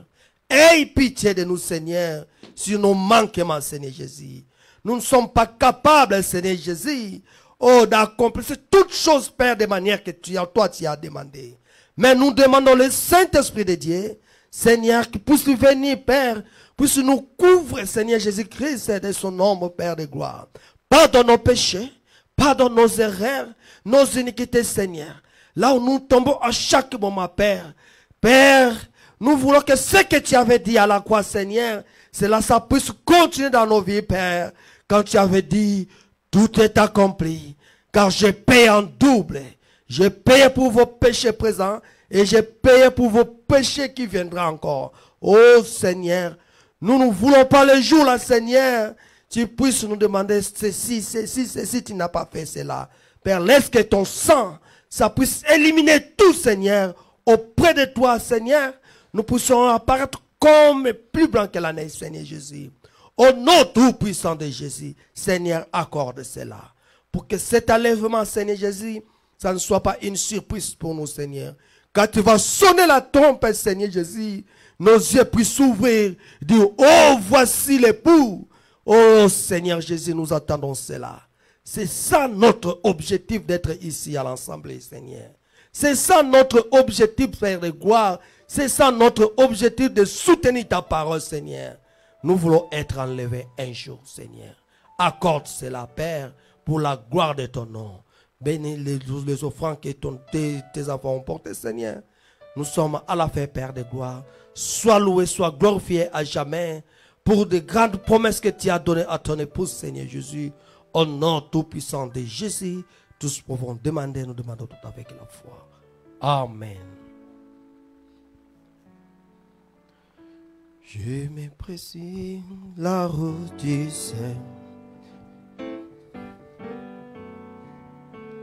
Aie pitié de nous, Seigneur, sur nos manquements, Seigneur Jésus. Nous ne sommes pas capables, Seigneur Jésus, oh, d'accomplir toutes choses, Père, de manière que toi, tu as demandé. Mais nous demandons le Saint-Esprit de Dieu, Seigneur, qui puisse venir, Père, puisse nous couvrir, Seigneur Jésus-Christ, de son nom, Père de gloire. Pardonne nos péchés, pardonne nos erreurs, nos iniquités, Seigneur. Là où nous tombons à chaque moment, Père. Père, nous voulons que ce que tu avais dit à la croix, Seigneur, cela ça puisse continuer dans nos vies, Père. Quand tu avais dit, tout est accompli, car j'ai payé en double. J'ai payé pour vos péchés présents et j'ai payé pour vos péchés qui viendront encore. Oh Seigneur, nous ne voulons pas le jour là, Seigneur, tu puisses nous demander ceci, tu n'as pas fait cela. Père, laisse que ton sang, ça puisse éliminer tout, Seigneur, auprès de toi, Seigneur. Nous puissions apparaître comme plus blanc que la neige, Seigneur Jésus. Au nom tout puissant de Jésus, Seigneur, accorde cela. Pour que cet enlèvement, Seigneur Jésus, ça ne soit pas une surprise pour nous, Seigneur. Quand tu vas sonner la trompette, Seigneur Jésus, nos yeux puissent s'ouvrir, dire, oh, voici l'époux. Oh, Seigneur Jésus, nous attendons cela. C'est ça notre objectif d'être ici à l'Assemblée, Seigneur. C'est ça notre objectif, Père de gloire. C'est ça notre objectif de soutenir ta parole, Seigneur. Nous voulons être enlevés un jour, Seigneur. Accorde cela, Père, pour la gloire de ton nom. Bénis les offrandes que tes enfants ont portées, Seigneur. Nous sommes à la fin, Père de gloire. Sois loué, sois glorifié à jamais pour de grandes promesses que tu as données à ton épouse, Seigneur Jésus. Au nom tout-puissant de Jésus, tous pouvons demander, nous demandons tout avec la foi. Amen. Je m'apprécie la route du ciel.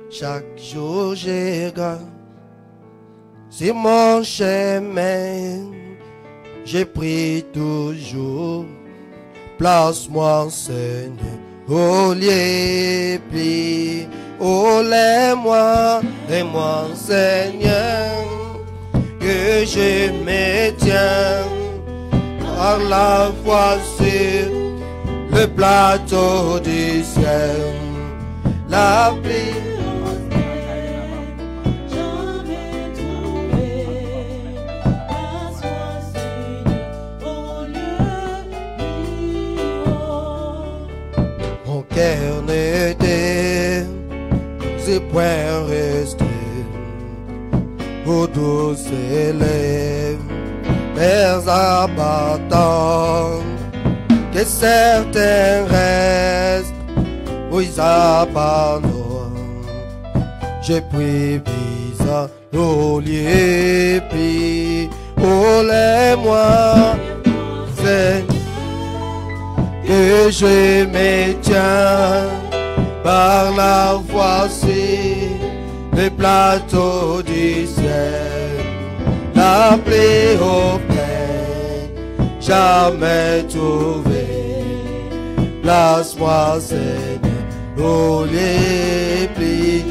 Chaque jour je regarde sur mon chemin. Je prie toujours, place-moi Seigneur au lieu pli. Oh, lève-moi, aide-moi Seigneur, que je me tiens par la foi sur le plateau du ciel. La pluie. Mon cœur n'était point resté aux douces élèves, mais abattant que certains restent, oui abandonnent. Je prie bizarre au lieu puis oh les-moi, c'est que je me tiens par la voici le plateau du ciel, la pluie au plein, jamais trouvé. Place-moi Seigneur au lit,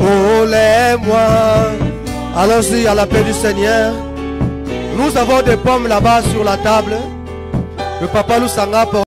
oh les-moi. Allons-y à la paix du Seigneur. Nous avons des pommes là-bas sur la table. Le papa nous s'en apporte.